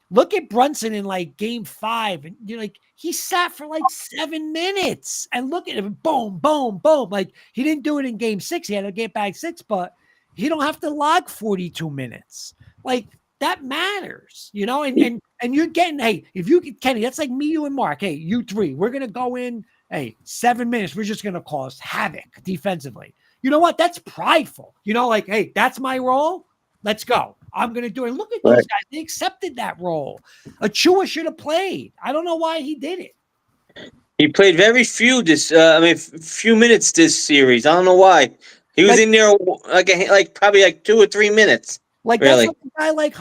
look at Brunson in like game 5, and he sat for like 7 minutes, and look at him, boom, boom, boom. Like he didn't do it in game 6. He had to get back 6, but he don't have to log 42 minutes. Like that matters, and you're getting, hey, if you get Kenny, that's like me, you and Mark. Hey, you three, we're going to go in, hey, 7 minutes. We're just going to cause havoc defensively. You know what? That's prideful. Like, hey, that's my role. Let's go. I'm going to do it. Look at those guys. They accepted that role. Achua should have played. I don't know why he did it. He played very few few minutes this series. I don't know why. He was in there probably 2 or 3 minutes. Like really. That's like a guy like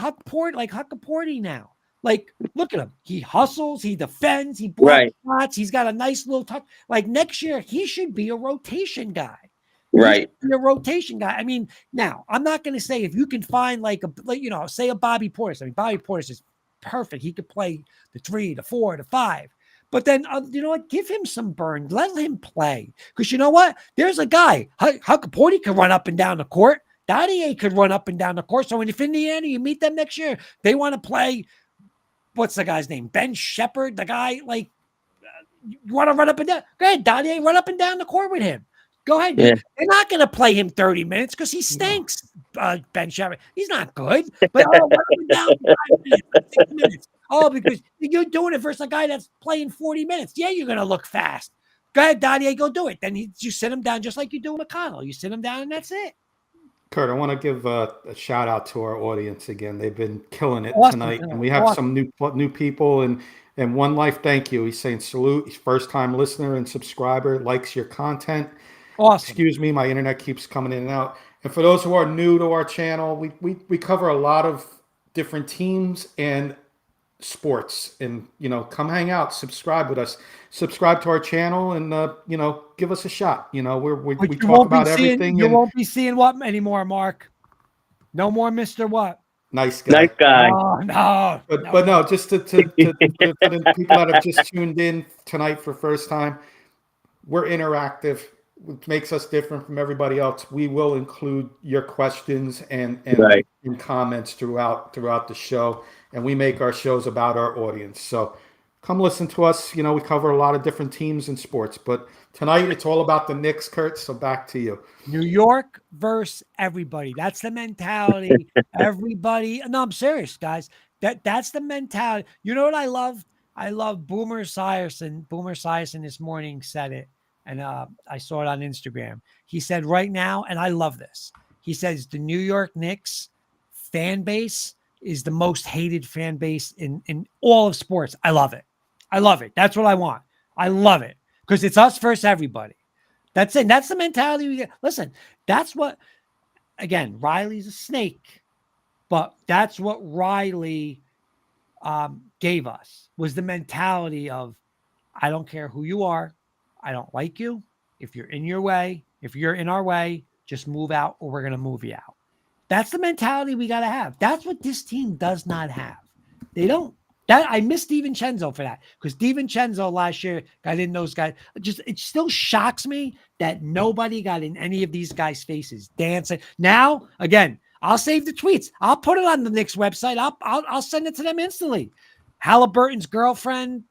Huckaporty now. Like, look at him. He hustles. He defends. He blocks shots. He's got a nice little touch. Like next year, he should be a rotation guy. Right. A rotation guy. I mean, now I'm not going to say if you can find say a Bobby Portis. I mean, Bobby Portis is perfect. He could play the 3, the 4, the 5. But then, you know what? Give him some burn. Let him play. Because you know what? There's a guy. Huckaporty can run up and down the court. Dottier could run up and down the court. So if Indiana, you meet them next year, they want to play, what's the guy's name? Ben Shepherd, the guy, you want to run up and down? Go ahead, Dottier, run up and down the court with him. Go ahead. Yeah. They're not going to play him 30 minutes because he stinks, Ben Shepherd. He's not good. But run up and down 5 minutes, 6 minutes. Oh, because you're doing it versus a guy that's playing 40 minutes. Yeah, you're going to look fast. Go ahead, Dottier, go do it. Then you sit him down just like you do with McConnell. You sit him down and that's it. Kurt, I want to give a shout out to our audience again. They've been killing it tonight, and we have some new people. And One Life, thank you. He's saying salute. He's first time listener and subscriber. Likes your content. Awesome. Excuse me, my internet keeps coming in and out. And for those who are new to our channel, we cover a lot of different teams and sports. And come hang out, subscribe with us, subscribe to our channel, and give us a shot. We talk about everything. You won't be seeing what anymore, Mark. No more Mr. What? Nice guy. Nice guy. Oh, no. But no, just to for the people that have just tuned in tonight for first time, we're interactive, which makes us different from everybody else. We will include your questions and comments throughout the show, and we make our shows about our audience. So come listen to us. We cover a lot of different teams and sports, but tonight it's all about the Knicks, Kurt. So back to you. New York versus everybody. That's the mentality. Everybody. No, I'm serious, guys. That's the mentality. You know what I love? I love Boomer Esiason. Boomer Esiason this morning said it, and I saw it on Instagram. He said right now, and I love this. He says the New York Knicks fan base is the most hated fan base in all of sports. I love it. I love it. That's what I want. I love it because it's us versus everybody. That's it. That's the mentality we get. Listen, that's what, again, Riley's a snake, but that's what Riley gave us, was the mentality of, I don't care who you are. I don't like you. If you're in your way, if you're in our way, just move out or we're going to move you out. That's the mentality we got to have. That's what this team does not have. They don't. That I miss DiVincenzo for that, because DiVincenzo last year got in those guys. It still shocks me that nobody got in any of these guys' faces dancing. Now, again, I'll save the tweets. I'll put it on the Knicks website. I'll send it to them instantly. Halliburton's girlfriend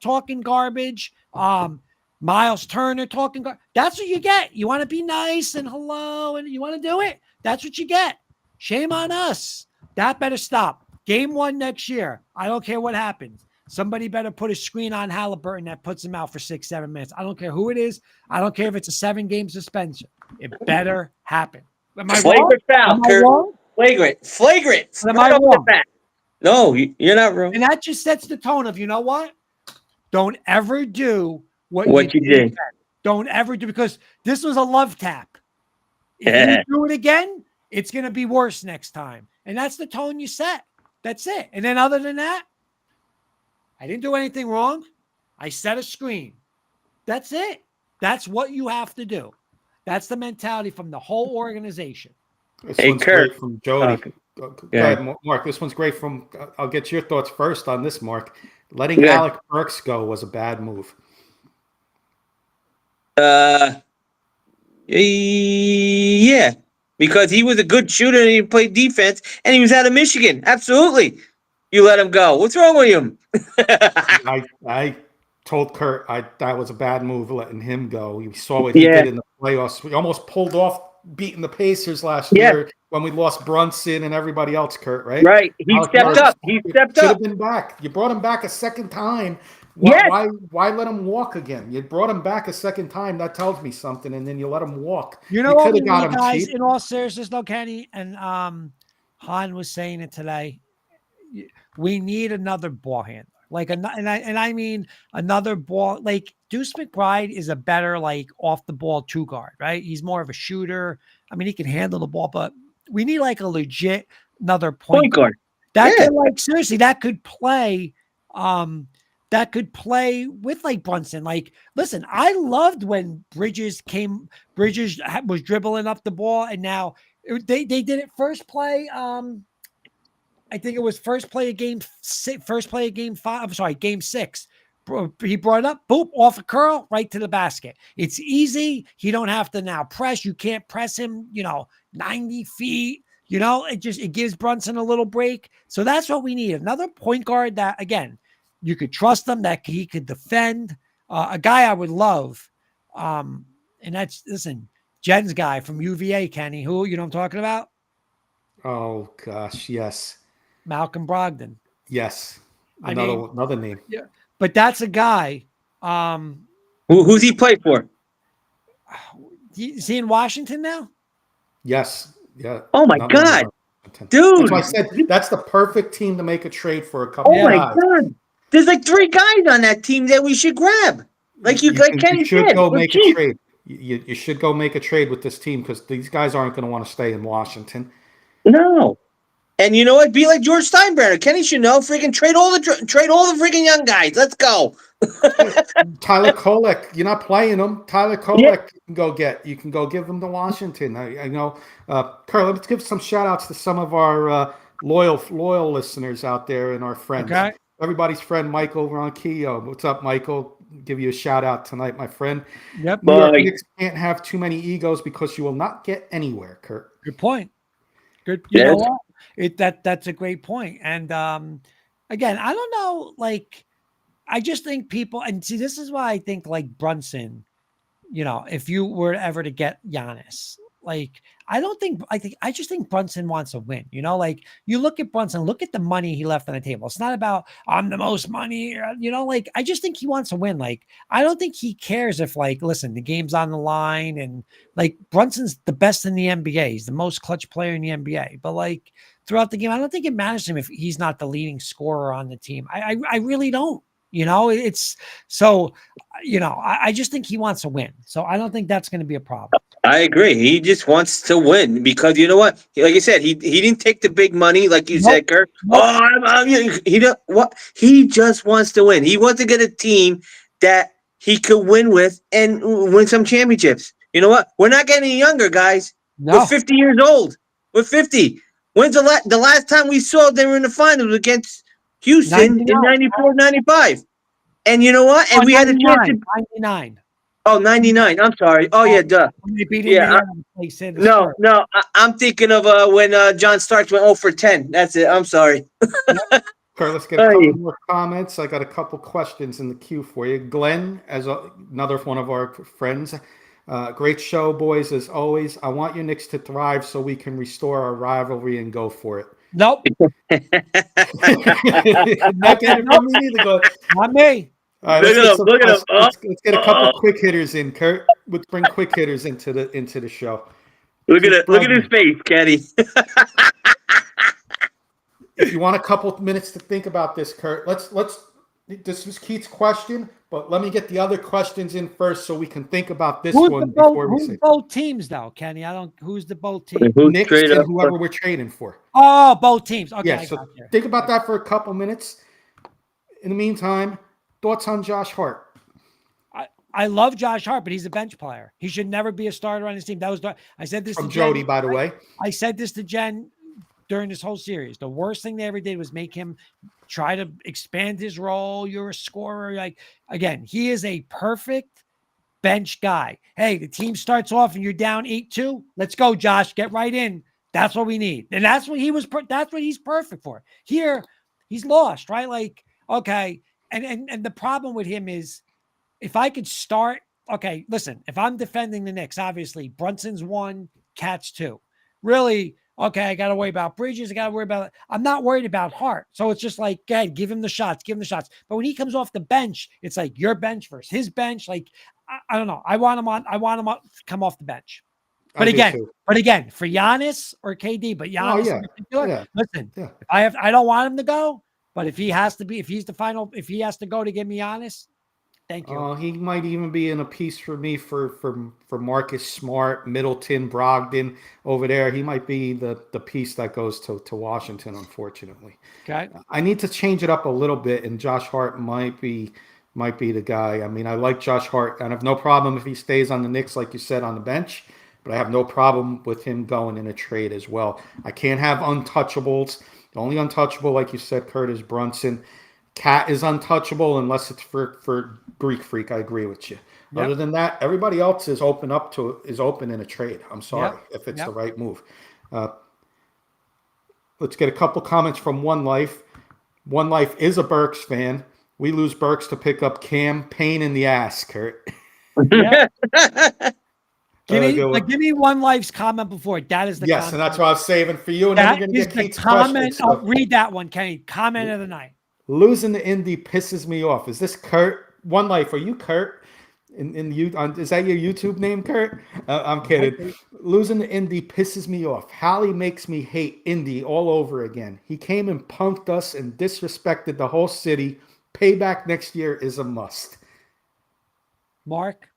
talking garbage. Miles Turner talking garbage. That's what you get. You want to be nice and hello, and you want to do it. That's what you get. Shame on us. That better stop. Game 1 next year. I don't care what happens. Somebody better put a screen on Halliburton that puts him out for 6-7 minutes. I don't care who it is. I don't care if it's a 7-game suspension. It better happen. Am I Flagrant wrong? foul, Kurt. Flagrant. Am I wrong? No, you're not wrong. And that just sets the tone of, you know what? Don't ever do what you did. Don't ever do, because this was a love tap. If you do it again, it's going to be worse next time. And that's the tone you set. That's it. And then other than that, I didn't do anything wrong. I set a screen. That's it. That's what you have to do. That's the mentality from the whole organization. This one's Kurt. great from Jody. Go ahead, Mark. This one's great from, I'll get your thoughts first on this, Mark. Letting Alec Burks go was a bad move. Yeah, because he was a good shooter and he played defense and he was out of Michigan. Absolutely. You let him go. What's wrong with him? I told Kurt that was a bad move letting him go. We saw what he did in the playoffs. We almost pulled off beating the Pacers last year when we lost Brunson and everybody else, Kurt, right? Right. He stepped up. Should have been back. You brought him back a second time. Why let him walk again? You brought him back a second time. That tells me something, and then you let him walk. You know what we need, guys, in all seriousness, though, Kenny, and Han was saying it today, we need another ball handler. Like, and I mean another ball. Like, Deuce McBride is a better, like, off the ball 2 guard, right? He's more of a shooter. I mean, he can handle the ball, but we need like a legit another point guard that could, like, seriously, that could play. That could play with, like, Brunson. Like, listen, I loved when Bridges was dribbling up the ball, and now they did it first play. I think it was first play of game 5. I'm sorry, game 6. He brought it up, boop, off a curl, right to the basket. It's easy. You don't have to now press. You can't press him, 90 feet. It gives Brunson a little break. So that's what we need. Another point guard that, again, you could trust him, that he could defend. A guy I would love. And that's, listen, Jen's guy from UVA, Kenny, who, you know what I'm talking about? Oh, gosh, yes. Malcolm Brogdon. Yes. Another name. Yeah. But that's a guy. Who's he play for? Is he in Washington now? Yes. Yeah. Oh, my God. Dude. That's why I said that's the perfect team to make a trade for a couple of guys. Oh, my God. There's like 3 guys on that team that we should grab. Like Kenny should said. Go make a trade. You should go make a trade with this team, because these guys aren't going to want to stay in Washington. No. And you know what? Be like George Steinbrenner. Kenny should know. Freaking trade all the freaking young guys. Let's go. Tyler Kolek, you're not playing him. Tyler Kolek, you can go give him to Washington. I know. Kurt, let's give some shout outs to some of our loyal listeners out there and our friends. Okay. Everybody's friend Michael over on Keo. What's up, Michael? Give you a shout out tonight, my friend. Yep. New York Knicks can't have too many egos because you will not get anywhere, Kurt. Good point. Good. You know what? That's a great point. And again, I don't know, like, I just think people, and see, this is why I think, like, Brunson, if you were ever to get Giannis, like, I just think Brunson wants to win. Like you look at Brunson, look at the money he left on the table. It's not about I'm the most money, like I just think he wants to win. Like, I don't think he cares if, like, listen, the game's on the line, and like Brunson's the best in the NBA. He's the most clutch player in the NBA. But like throughout the game, I don't think it matters to him if he's not the leading scorer on the team. I really don't. It's so, I just think he wants to win. So I don't think that's going to be a problem. I agree. He just wants to win because you know what? Like you said, he didn't take the big money, like you said, Kurt. Nope. Oh, he don't what? He just wants to win. He wants to get a team that he could win with and win some championships. You know what? We're not getting younger, guys. No. We're 50 years old. We're 50. When's the last time we saw they were in the finals against Houston 99. in 94, 95? And you know what? And Oh, we had a chance to 99. Oh, 99. I'm sorry. Oh, yeah, duh. They beat Yeah, Indiana, they said the Spurs. No. I'm thinking of when John Starks went 0 for 10. That's it. I'm sorry. Kurt, let's get a couple more comments. I got a couple questions in the queue for you. Glenn, as another one of our friends, great show, boys, as always. I want your Knicks to thrive so we can restore our rivalry and go for it. Nope. Not getting it from me either. Go. Not me. All right, let's get a couple quick hitters in, Kurt. Let's bring quick hitters into the show. Look at his face, Caddy. If you want a couple minutes to think about this, Kurt, let's. This was Keith's question, but let me get the other questions in first so we can think about this one before we say. Who's both teams, though, Kenny? Who's the both teams? Knicks and whoever we're trading for. Oh, both teams. Okay. Yeah, so think about that for a couple minutes. In the meantime, thoughts on Josh Hart? I love Josh Hart, but he's a bench player. He should never be a starter on his team. I said this from to Jen, Jody, by the way. I said this to Jen during this whole series. The worst thing they ever did was make him try to expand his role. You're a scorer. Like, again, he is a perfect bench guy. Hey, the team starts off and you're down 8-2. Let's go, Josh. Get right in. That's what we need. And that's what that's what he's perfect for. Here, he's lost, right? Like, okay. And the problem with him is, if I could start, okay, listen, if I'm defending the Knicks, obviously Brunson's 1, Cat's 2. Really, okay, I got to worry about Bridges. I'm not worried about Hart. So it's just like, God, give him the shots. But when he comes off the bench, it's like your bench versus his bench. Like, I don't know. I want him to come off the bench. But again, for Giannis or KD, but Giannis in particular, listen, I don't want him to go, but if he has to go to get me Giannis, thank you. He might even be in a piece for me for Marcus Smart, Middleton, Brogdon over there. He might be the piece that goes to Washington, unfortunately. Okay. I need to change it up a little bit, and Josh Hart might be the guy. I mean, I like Josh Hart, and I have no problem if he stays on the Knicks, like you said, on the bench, but I have no problem with him going in a trade as well. I can't have untouchables. The only untouchable, like you said, Kurt, is Brunson. Cat is untouchable unless it's for Greek Freak. I agree with you. Yep. Other than that, everybody else is open in a trade. I'm sorry if it's the right move. Let's get a couple comments from One Life. One Life is a Burks fan. We lose Burks to pick up Cam. Pain in the ass, Kurt. Yeah. Give me One Life's comment before. That is the comment. And that's what I was saving for you. And that then we're going to get Keith's comment. I'll read that one, Kenny. Comment of the night. Losing the Indy pisses me off. Is this Kurt? One Life, are you Kurt? Is that your YouTube name, Kurt? I'm kidding. Losing the Indy pisses me off. Hallie makes me hate Indy all over again. He came and punked us and disrespected the whole city. Payback next year is a must. Mark,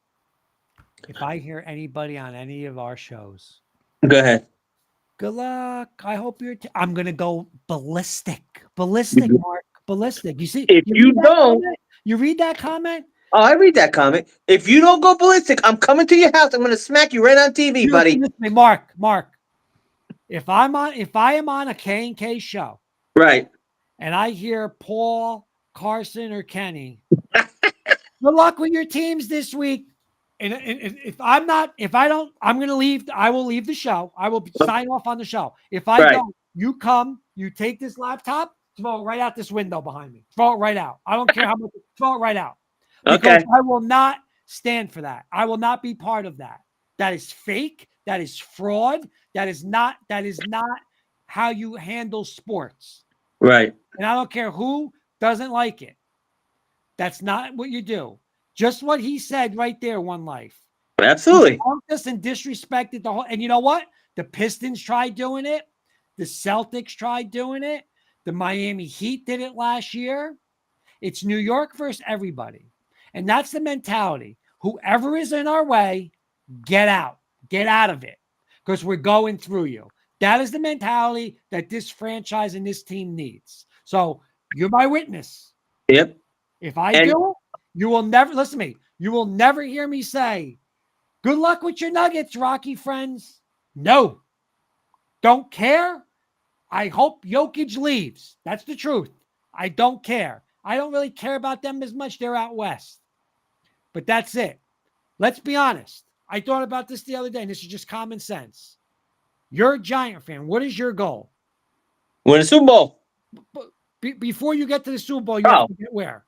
if I hear anybody on any of our shows, go ahead. Good luck. I hope I'm going to go ballistic. Ballistic, Mark. Ballistic. You see? If you don't, you read that comment? Oh, I read that comment. If you don't go ballistic, I'm coming to your house. I'm going to smack you right on TV, buddy. Mark. If I am on a K&K show, right, and I hear Paul, Carson, or Kenny, good luck with your teams this week. And I'm going to leave. I will leave the show. I will sign off on the show. If I don't, you come, you take this laptop, throw it right out this window behind me. Throw it right out. I don't care how much. Throw it right out. Because I will not stand for that. I will not be part of that. That is fake. That is fraud. That is not how you handle sports. Right. And I don't care who doesn't like it. That's not what you do. Just what he said right there, One Life. Absolutely. He punked us and disrespected the whole. And you know what? The Pistons tried doing it. The Celtics tried doing it. The Miami Heat did it last year. It's New York versus everybody. And that's the mentality. Whoever is in our way, get out. Get out of it. Because we're going through you. That is the mentality that this franchise and this team needs. So you're my witness. Yep. If I do, you will never, listen to me, you will never hear me say, good luck with your Nuggets, Rocky friends. No. Don't care. I hope Jokic leaves. That's the truth. I don't care. I don't really care about them as much. They're out west. But that's it. Let's be honest. I thought about this the other day, and this is just common sense. You're a Giant fan. What is your goal? Win a Super Bowl. Before you get to the Super Bowl, you have to get where?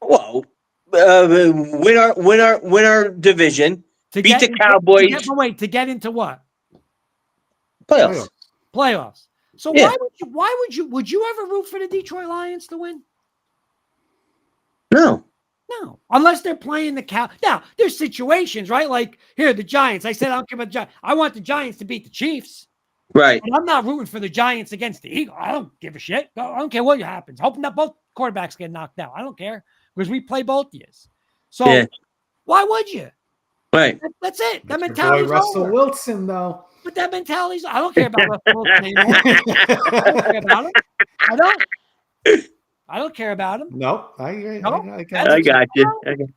Well, win our division. Beat the Cowboys. To get into what? Playoffs. So would you ever root for the Detroit Lions to win? No. No, unless they're playing the cow. Now, there's situations, right? Like here, the Giants. I said I don't care about the Giants. I want the Giants to beat the Chiefs. Right. But I'm not rooting for the Giants against the Eagles. I don't give a shit. I don't care what happens. Hoping that both quarterbacks get knocked out. I don't care because we play both years. So why would you? Right. That's it. That mentality. Russell Wilson, though. But that mentality's. I don't care about Russell Wilson anymore. I don't care about him. I don't care about him. Nope. I got you.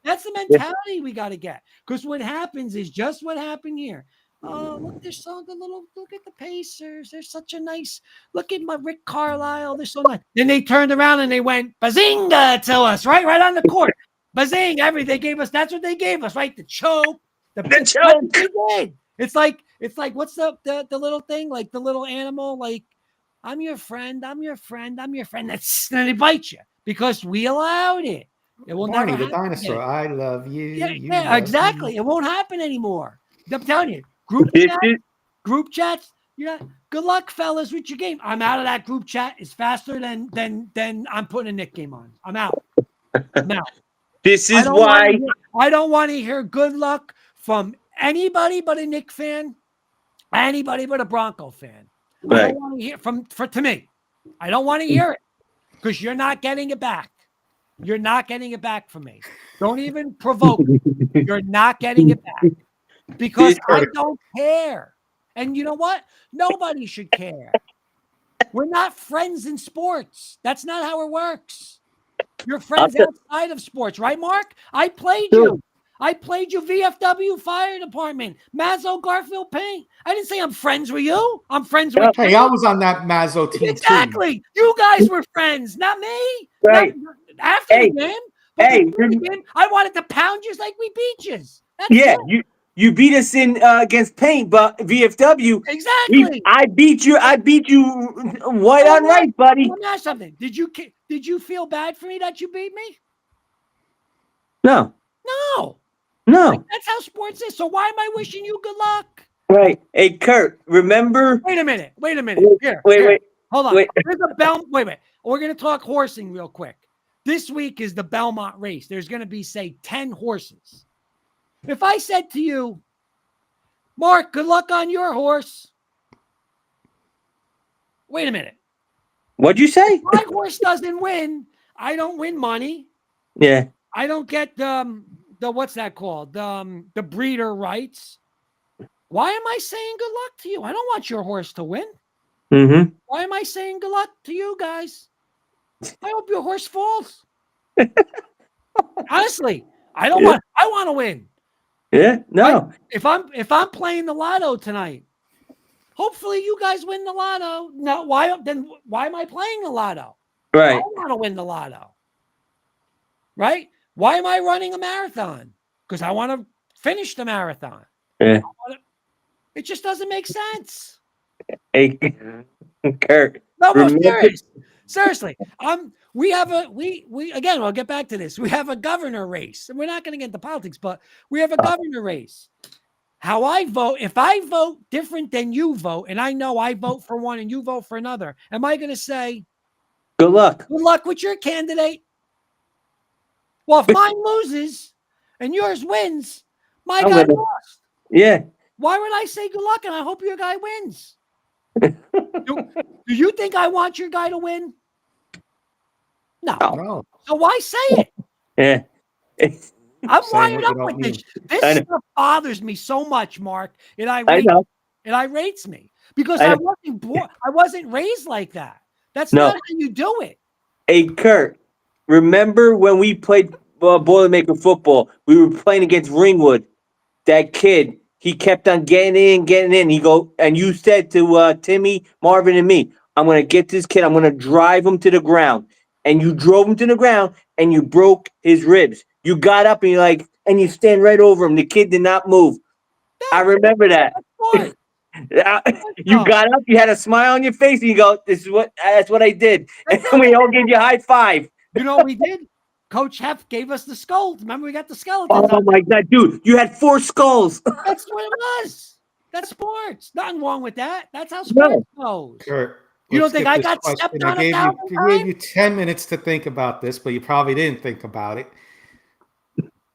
That's the mentality we got to get. Because what happens is just what happened here. Oh, look, they're so the little. Look at the Pacers. They're such a nice. Look at my Rick Carlisle. They're so nice. Then they turned around and they went bazinga to us, right on the court. Bazing, everything they gave us. That's what they gave us, right? The choke. The choke. They did. It's like what's the little thing? Like the little animal. Like I'm your friend. I'm your friend. I'm your friend. That's then they bite you because we allowed it. It will Barney, never the dinosaur. Again. I love you. Yeah, exactly. It won't happen anymore. I'm telling you. Group chats. Yeah. Good luck, fellas, with your game. I'm out of that group chat. It's faster than I'm putting a Knick game on. I'm out. This is why I don't want to hear good luck from anybody but a Knick fan, anybody but a Bronco fan. Right. I don't want to hear to me. I don't want to hear it because you're not getting it back. You're not getting it back from me. Don't even provoke me. You're not getting it back because I don't care. And you know what? Nobody should care. We're not friends in sports. That's not how it works. You're friends outside of sports, right, Mark? I played you. I played you VFW Fire Department, Mazzo Garfield Paint. I didn't say I'm friends with you. I'm friends with you. Hey, I was on that Mazzo team exactly. Too. You guys were friends, not me. Right. Not after the game. But the game, I wanted to pound you like we beat you. You beat us in against Paint, but VFW. Exactly. I beat you white on right, buddy. Let me ask something. Did you feel bad for me that you beat me? No. Like, that's how sports is. So why am I wishing you good luck? Right. Hey, Kurt, remember? Wait a minute. Here. Wait. Hold on. There's a wait. We're going to talk horsing real quick. This week is the Belmont race. There's going to be, say, 10 horses. If I said to you, Mark, good luck on your horse. Wait a minute. What'd you say? My horse doesn't win. I don't win money. Yeah. I don't get the what's that called? The breeder rights. Why am I saying good luck to you? I don't want your horse to win. Mm-hmm. Why am I saying good luck to you guys? I hope your horse falls. Honestly, I want to win. Yeah, no. If I'm playing the lotto tonight, hopefully you guys win the lotto. No, why am I playing the lotto? Right. I want to win the lotto. Right? Why am I running a marathon? Because I want to finish the marathon. Yeah. It just doesn't make sense. Hey, Kurt. No, serious. Seriously. We again, I'll get back to this. We have a governor race. And we're not going to get into politics, but we have a governor race. how I vote, if I vote different than you vote, and I know I vote for one and you vote for another, am I going to say, Good luck. good luck with your candidate? Well, if mine loses and yours wins, my I'm guy gonna- lost. Yeah. Why would I say good luck and I hope your guy wins? do you think I want your guy to win? No. No, So why say it? Yeah. I'm saying wired what you up don't with mean. this. This I know. stuff bothers me so much, Mark. It I irate, know. it irates me because I I know. wasn't I wasn't raised like that. That's No. not how you do it. Hey, Kurt, remember when we played Boilermaker football? We were playing against Ringwood. That kid, he kept on getting in. And you said to Timmy, Marvin, and me, I'm going to get this kid. I'm going to drive him to the ground. And you drove him to the ground and you broke his ribs. You got up and and you stand right over him. The kid did not move. I remember that. That's sport. You got up, you had a smile on your face, and you go, that's what I did. And That's we all gave you a high five. You know what we did? Coach Hef gave us the skulls. Remember, we got the skeletons. Oh my God, dude, you had 4 skulls. That's what it was. That's sports. Nothing wrong with that. That's how No. sports goes. Kurt, You don't let's think get I this got question. stepped I on a gave thousand you gave times? you 10 minutes to think about this, but you probably didn't think about it.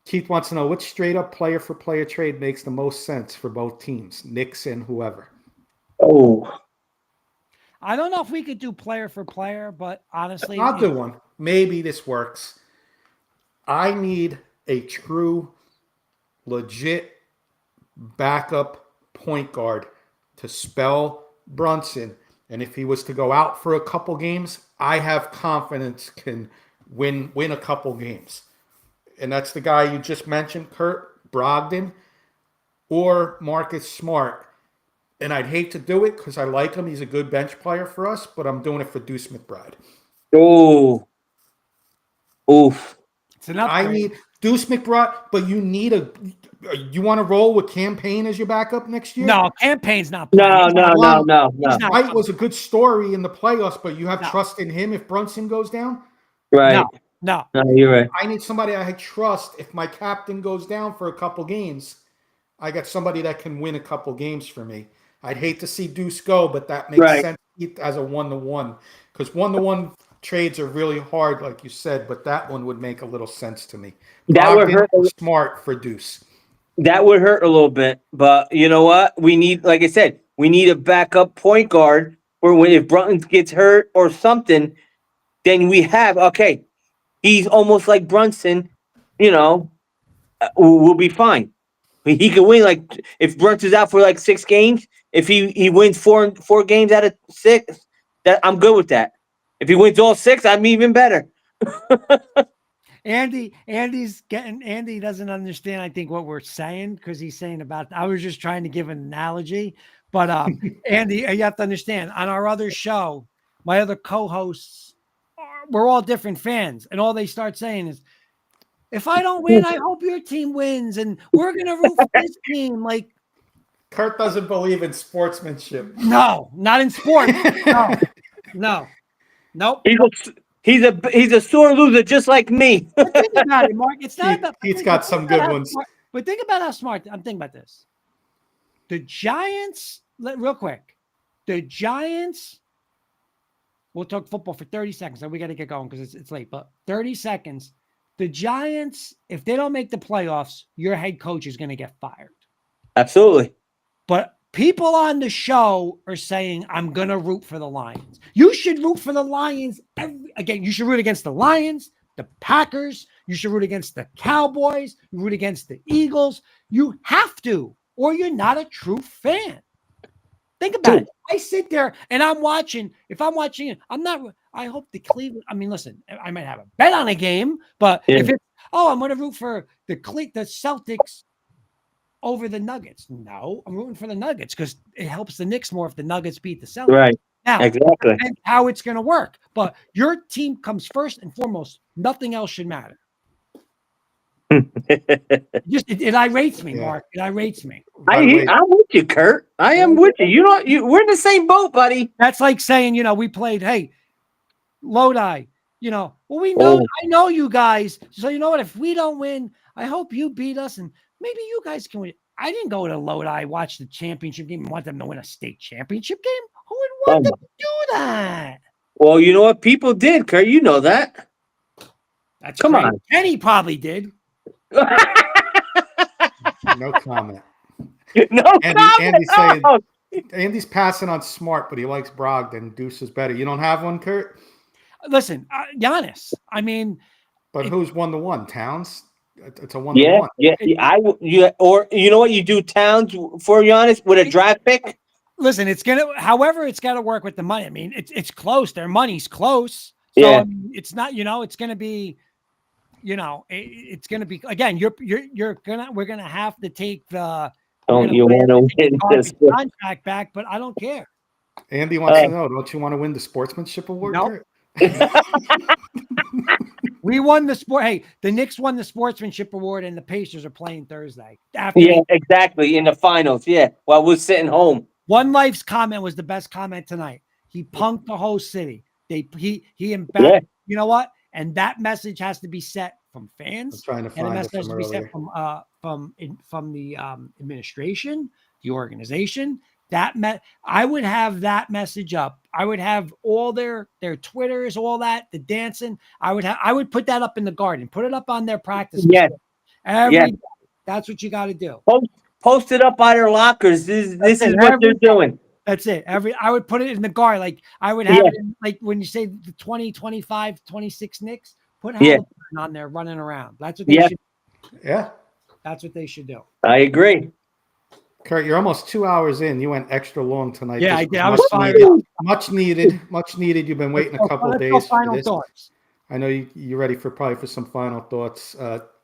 Keith wants to know which straight up player for player trade makes the most sense for both teams, Knicks and whoever. Oh, I don't know if we could do player for player, but honestly, I'll do one. Maybe this works. I need a true, legit backup point guard to spell Brunson. And if he was to go out for a couple games, I have confidence can win a couple games. And that's the guy you just mentioned, Kurt Brogdon or Marcus Smart. And I'd hate to do it because I like him. He's a good bench player for us, but I'm doing it for Deuce McBride. oh, oof. it's an upgrade. I need Deuce McBride, but you need you want to roll with Campaign as your backup next year? No, campaign's not No, playing. no. He's not White was a good story in the playoffs, but you have No. trust in him if Brunson goes down? Right. No. No, you're right. I need somebody I trust. If my captain goes down for a couple games, I got somebody that can win a couple games for me. I'd hate to see Deuce go, but that makes Right. sense as a 1-to-1 because 1-to-1 trades are really hard, like you said. But that one would make a little sense to me. That would Brogdon hurt. or Smart for Deuce. That would hurt a little bit, but you know what? We need, like I said, we need a backup point guard. Or if Brunton gets hurt or something, then we have okay. He's almost like Brunson. You know, we'll be fine. He could win like if Brunson's out for like 6 games. If he wins four games out of 6, that I'm good with that. If he wins all 6, I'm even better. Andy doesn't understand, I think, what we're saying because he's saying about, I was just trying to give an analogy. But Andy, you have to understand, on our other show, my other co-hosts, we're all different fans. And all they start saying is, if I don't win, I hope your team wins. And we're going to root for this team. Like, Kurt doesn't believe in sportsmanship. no, not in sports. No. Nope. He's a sore loser just like me. But think about it, Mark. It's not about. He's got some good ones. But think about how smart. I'm thinking about this. The Giants, real quick. The Giants. We'll talk football for 30 seconds, and we got to get going because it's late. But 30 seconds. The Giants, if they don't make the playoffs, your head coach is going to get fired. Absolutely. But people on the show are saying, I'm going to root for the Lions. You should root for the Lions. You should root against the Lions, the Packers. You should root against the Cowboys. You root against the Eagles. You have to, or you're not a true fan. Think about it. I sit there and I'm watching. If I'm watching it, I hope the Cleveland. I mean, listen, I might have a bet on a game, but if it's, I'm going to root for the Celtics over the Nuggets. No, I'm rooting for the Nuggets because it helps the Knicks more if the Nuggets beat the Celtics. Right. Now, exactly. and how it's going to work. But your team comes first and foremost. Nothing else should matter. It irates me, Mark. It irates me. I'm with you, Kurt. I am with you. We're in the same boat, buddy. That's like saying, we played, hey, Lodi, well, we know, I know you guys. So you know what? If we don't win, I hope you beat us and maybe you guys can win. I didn't go to Lodi, watch the championship game, and want them to win a state championship game. Who would want them to do that? Well, you know what? People did, Kurt. You know that. That's Come crazy. on. Kenny probably did. No comment. No Andy's comment. saying Andy's passing on Smart, but he likes Brogdon. Deuce is better. You don't have one, Kurt? Listen, Giannis. I mean, But who's 1-1? Towns? It's a 1-1. Or you know what? You do Towns for Giannis with a draft pick. listen, it's gotta work with the money. I mean, it's close. Their money's close. So Yeah. I mean, it's not, it's gonna be, it's gonna be again, we're gonna have to take the Don't you want to win this? contract back, but I don't care. Andy wants to know, don't you want to win the sportsmanship award, Nope. Kurt? We won the sport. Hey, the Knicks won the sportsmanship award, and the Pacers are playing Thursday. Exactly. In the finals. Yeah. While we're sitting home. One Life's comment was the best comment tonight. He punked the whole city. He embarrassed. Yeah. You know what? And that message has to be set from fans. I'm trying to And the find it message has from to be set earlier. from the administration, the organization. I would have that message up. I would have all their Twitters, all that, the dancing. I would put that up in the garden. Put it up on their practice. Yes. Every day. That's what you got to do. Post it up by their lockers. This is what they're doing. That's it. I would put it in the guard. Like I would have it in, like when you say the 20, 25, 26 Knicks, put Halliburton on there running around. That's what they should. Yeah. That's what they should do. I agree. Kurt, you're almost 2 hours in. You went extra long tonight. Yeah, I did. I was much fired up. Much needed. Much needed. You've been waiting a couple of days for Final this. thoughts. I know you're ready for some final thoughts.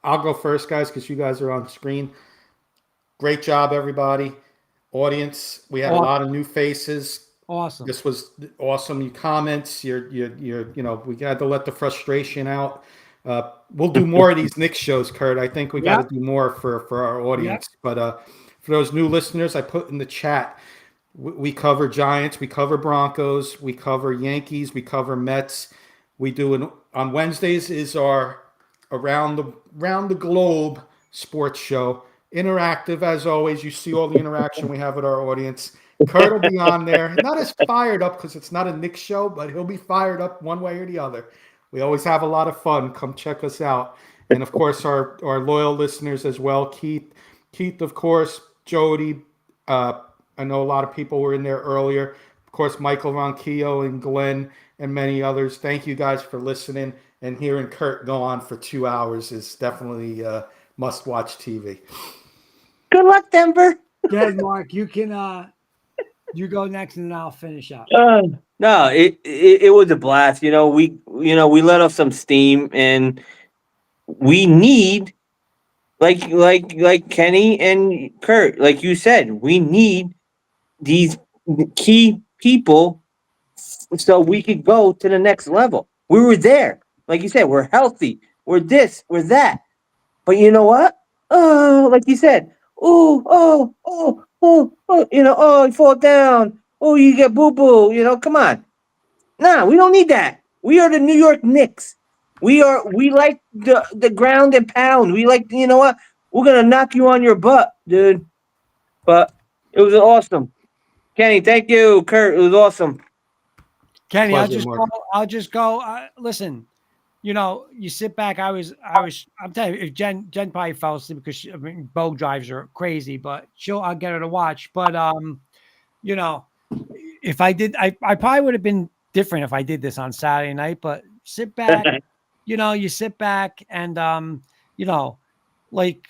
I'll go first, guys, because you guys are on screen. Great job, everybody. Audience, we had a lot of new faces. Awesome. This was awesome. Your comments, we had to let the frustration out. We'll do more of these Knicks shows, Kurt. I think we got to do more for our audience. But for those new listeners, I put in the chat, we cover Giants, we cover Broncos, we cover Yankees, we cover Mets. We do on Wednesdays is our around the globe sports show. Interactive as always. You see all the interaction we have with our audience. Kurt will be on there. Not as fired up because it's not a Knicks show, but he'll be fired up one way or the other. We always have a lot of fun. Come check us out. And of course, our loyal listeners as well. Keith, of course, Jody. I know a lot of people were in there earlier. Of course, Michael Ronquillo and Glenn and many others. Thank you guys for listening. And hearing Kurt go on for 2 hours is definitely must-watch TV. Good luck, Denver. Yeah, Mark, you can you go next and then I'll finish up. No, it was a blast. We let off some steam, and we need like Kenny and Kurt, like you said, we need these key people so we could go to the next level. We were there. Like you said, we're healthy. We're this, we're that. But you know what? Oh, like you said, you fall down. Oh, you get boo-boo. Come on. Nah, we don't need that. We are the New York Knicks. We like the ground and pound. We like, you know what? We're going to knock you on your butt, dude. But it was awesome. Kenny, thank you. Kurt, it was awesome. Kenny, Pleasure, I'll just go. Listen, you sit back. I'm telling you, if Jen probably fell asleep because bow drives are crazy, but I'll get her to watch. But, if I did, I probably would have been different if I did this on Saturday night, but sit back, you sit back and, like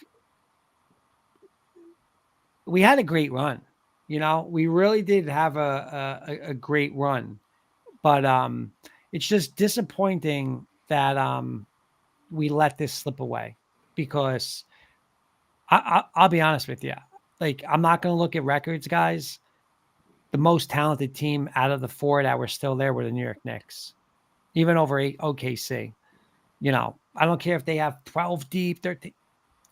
we had a great run, we really did have a great run, but, it's just disappointing that, we let this slip away because I'll be honest with you. Like, I'm not going to look at records, guys. The most talented team out of the four that were still there were the New York Knicks, even over OKC. I don't care if they have 12 deep, 13.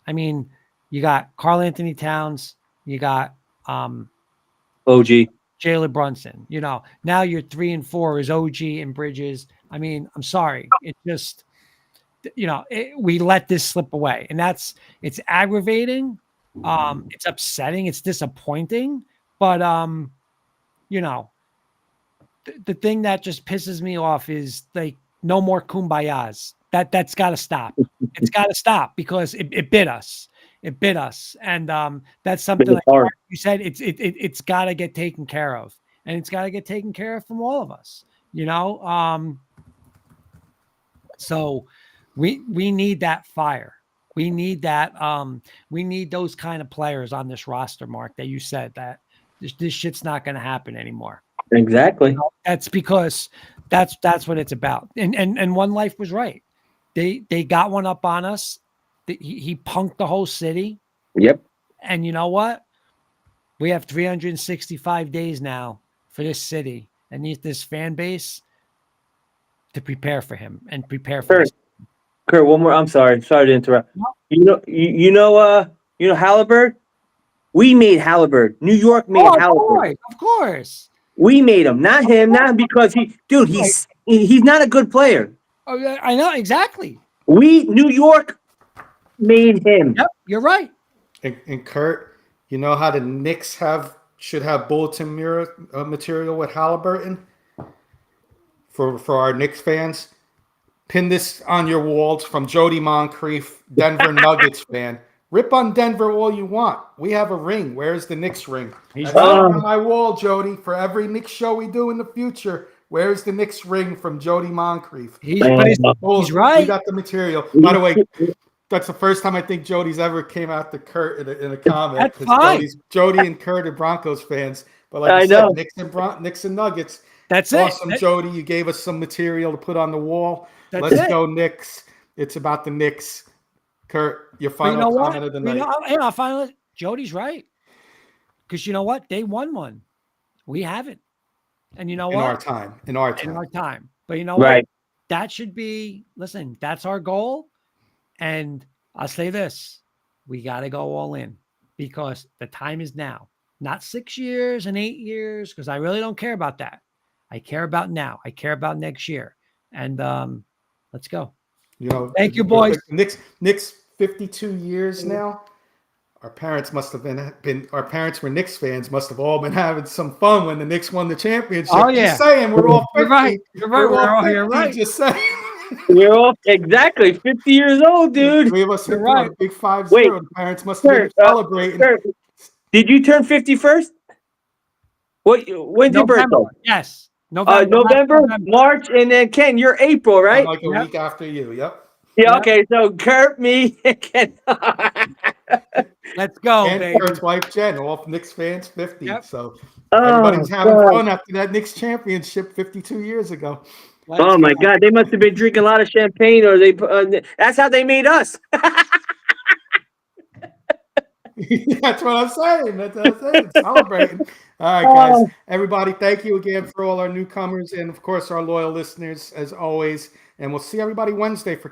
I mean, you got Karl Anthony Towns, you got OG Jalen Brunson. Now you're 3 and 4 is OG and Bridges. I mean, I'm sorry. It's just, we let this slip away, and it's aggravating It's upsetting. It's disappointing. But you know, the thing that just pisses me off is like no more kumbayas. That's got to stop. It's got to stop because it bit us. It bit us, and that's something like hard. you said. It's got to get taken care of, and it's got to get taken care of from all of us. You know, so we need that fire. We need that. We need those kind of players on this roster, Mark. That you said that this shit's not going to happen anymore. Exactly. That's because that's what it's about. And One Life was right. They got one up on us. He punked the whole city. Yep. And you know what? We have 365 days now for this city and this fan base to prepare for him and prepare for this. Kurt, one more. I'm sorry to interrupt. No. You know Halliburton. We made Halliburton. New York made Halliburton. Of course. We made him, not him, not because he's not a good player. Oh, yeah, I know exactly. New York made him. Yep, you're right. And Kurt, you know how the Knicks should have bulletin material with Halliburton for our Knicks fans. Pin this on your walls from Jody Moncrief, Denver Nuggets fan. Rip on Denver all you want. We have a ring. Where's the Knicks ring? That's on my wall, Jody. For every Knicks show we do in the future, where's the Knicks ring from Jody Moncrief? He's right. We got the material. By the way, that's the first time I think Jody's ever came out to Kurt in a comment. That's fine. Jody and Kurt are Broncos fans. But like I said, Knicks and Nuggets. That's awesome, it. Jody. You gave us some material to put on the wall. Let's go Knicks. It's about the Knicks. Kurt, your final comment of the night. I'll finally. Jody's right. Because you know what? They won one. We haven't. And you know what? In our time. But you know what? That should be, listen, that's our goal. And I'll say this. We got to go all in because the time is now. Not 6 years and 8 years, because I really don't care about that. I care about now. I care about next year. And let's go. You know, thank you, boys. Knicks 52 years now. Our parents must have been. Our parents were Knicks fans. Must have all been having some fun when the Knicks won the championship. Oh yeah, just saying we're all 50. You're right. We're all here, right? Just saying. We're all exactly 50 years old, dude. Three of us hit right. a big 5-0. The parents must have been celebrating. Did you turn 50 first? When's your birthday? Yes. November, March, and then Ken, you're April, right? I'm like a week after you. Yep. Yeah. Yep. Okay. So Kurt, me, and Ken. Let's go, and baby. Kurt's wife Jen, all Knicks fans, 50. Yep. So everybody's having fun after that Knicks championship 52 years ago. My God, they must have been drinking a lot of champagne, or that's how they made us. That's what I'm saying. That's what I'm saying. Celebrating. All right, guys. Everybody, thank you again for all our newcomers and, of course, our loyal listeners, as always. And we'll see everybody Wednesday for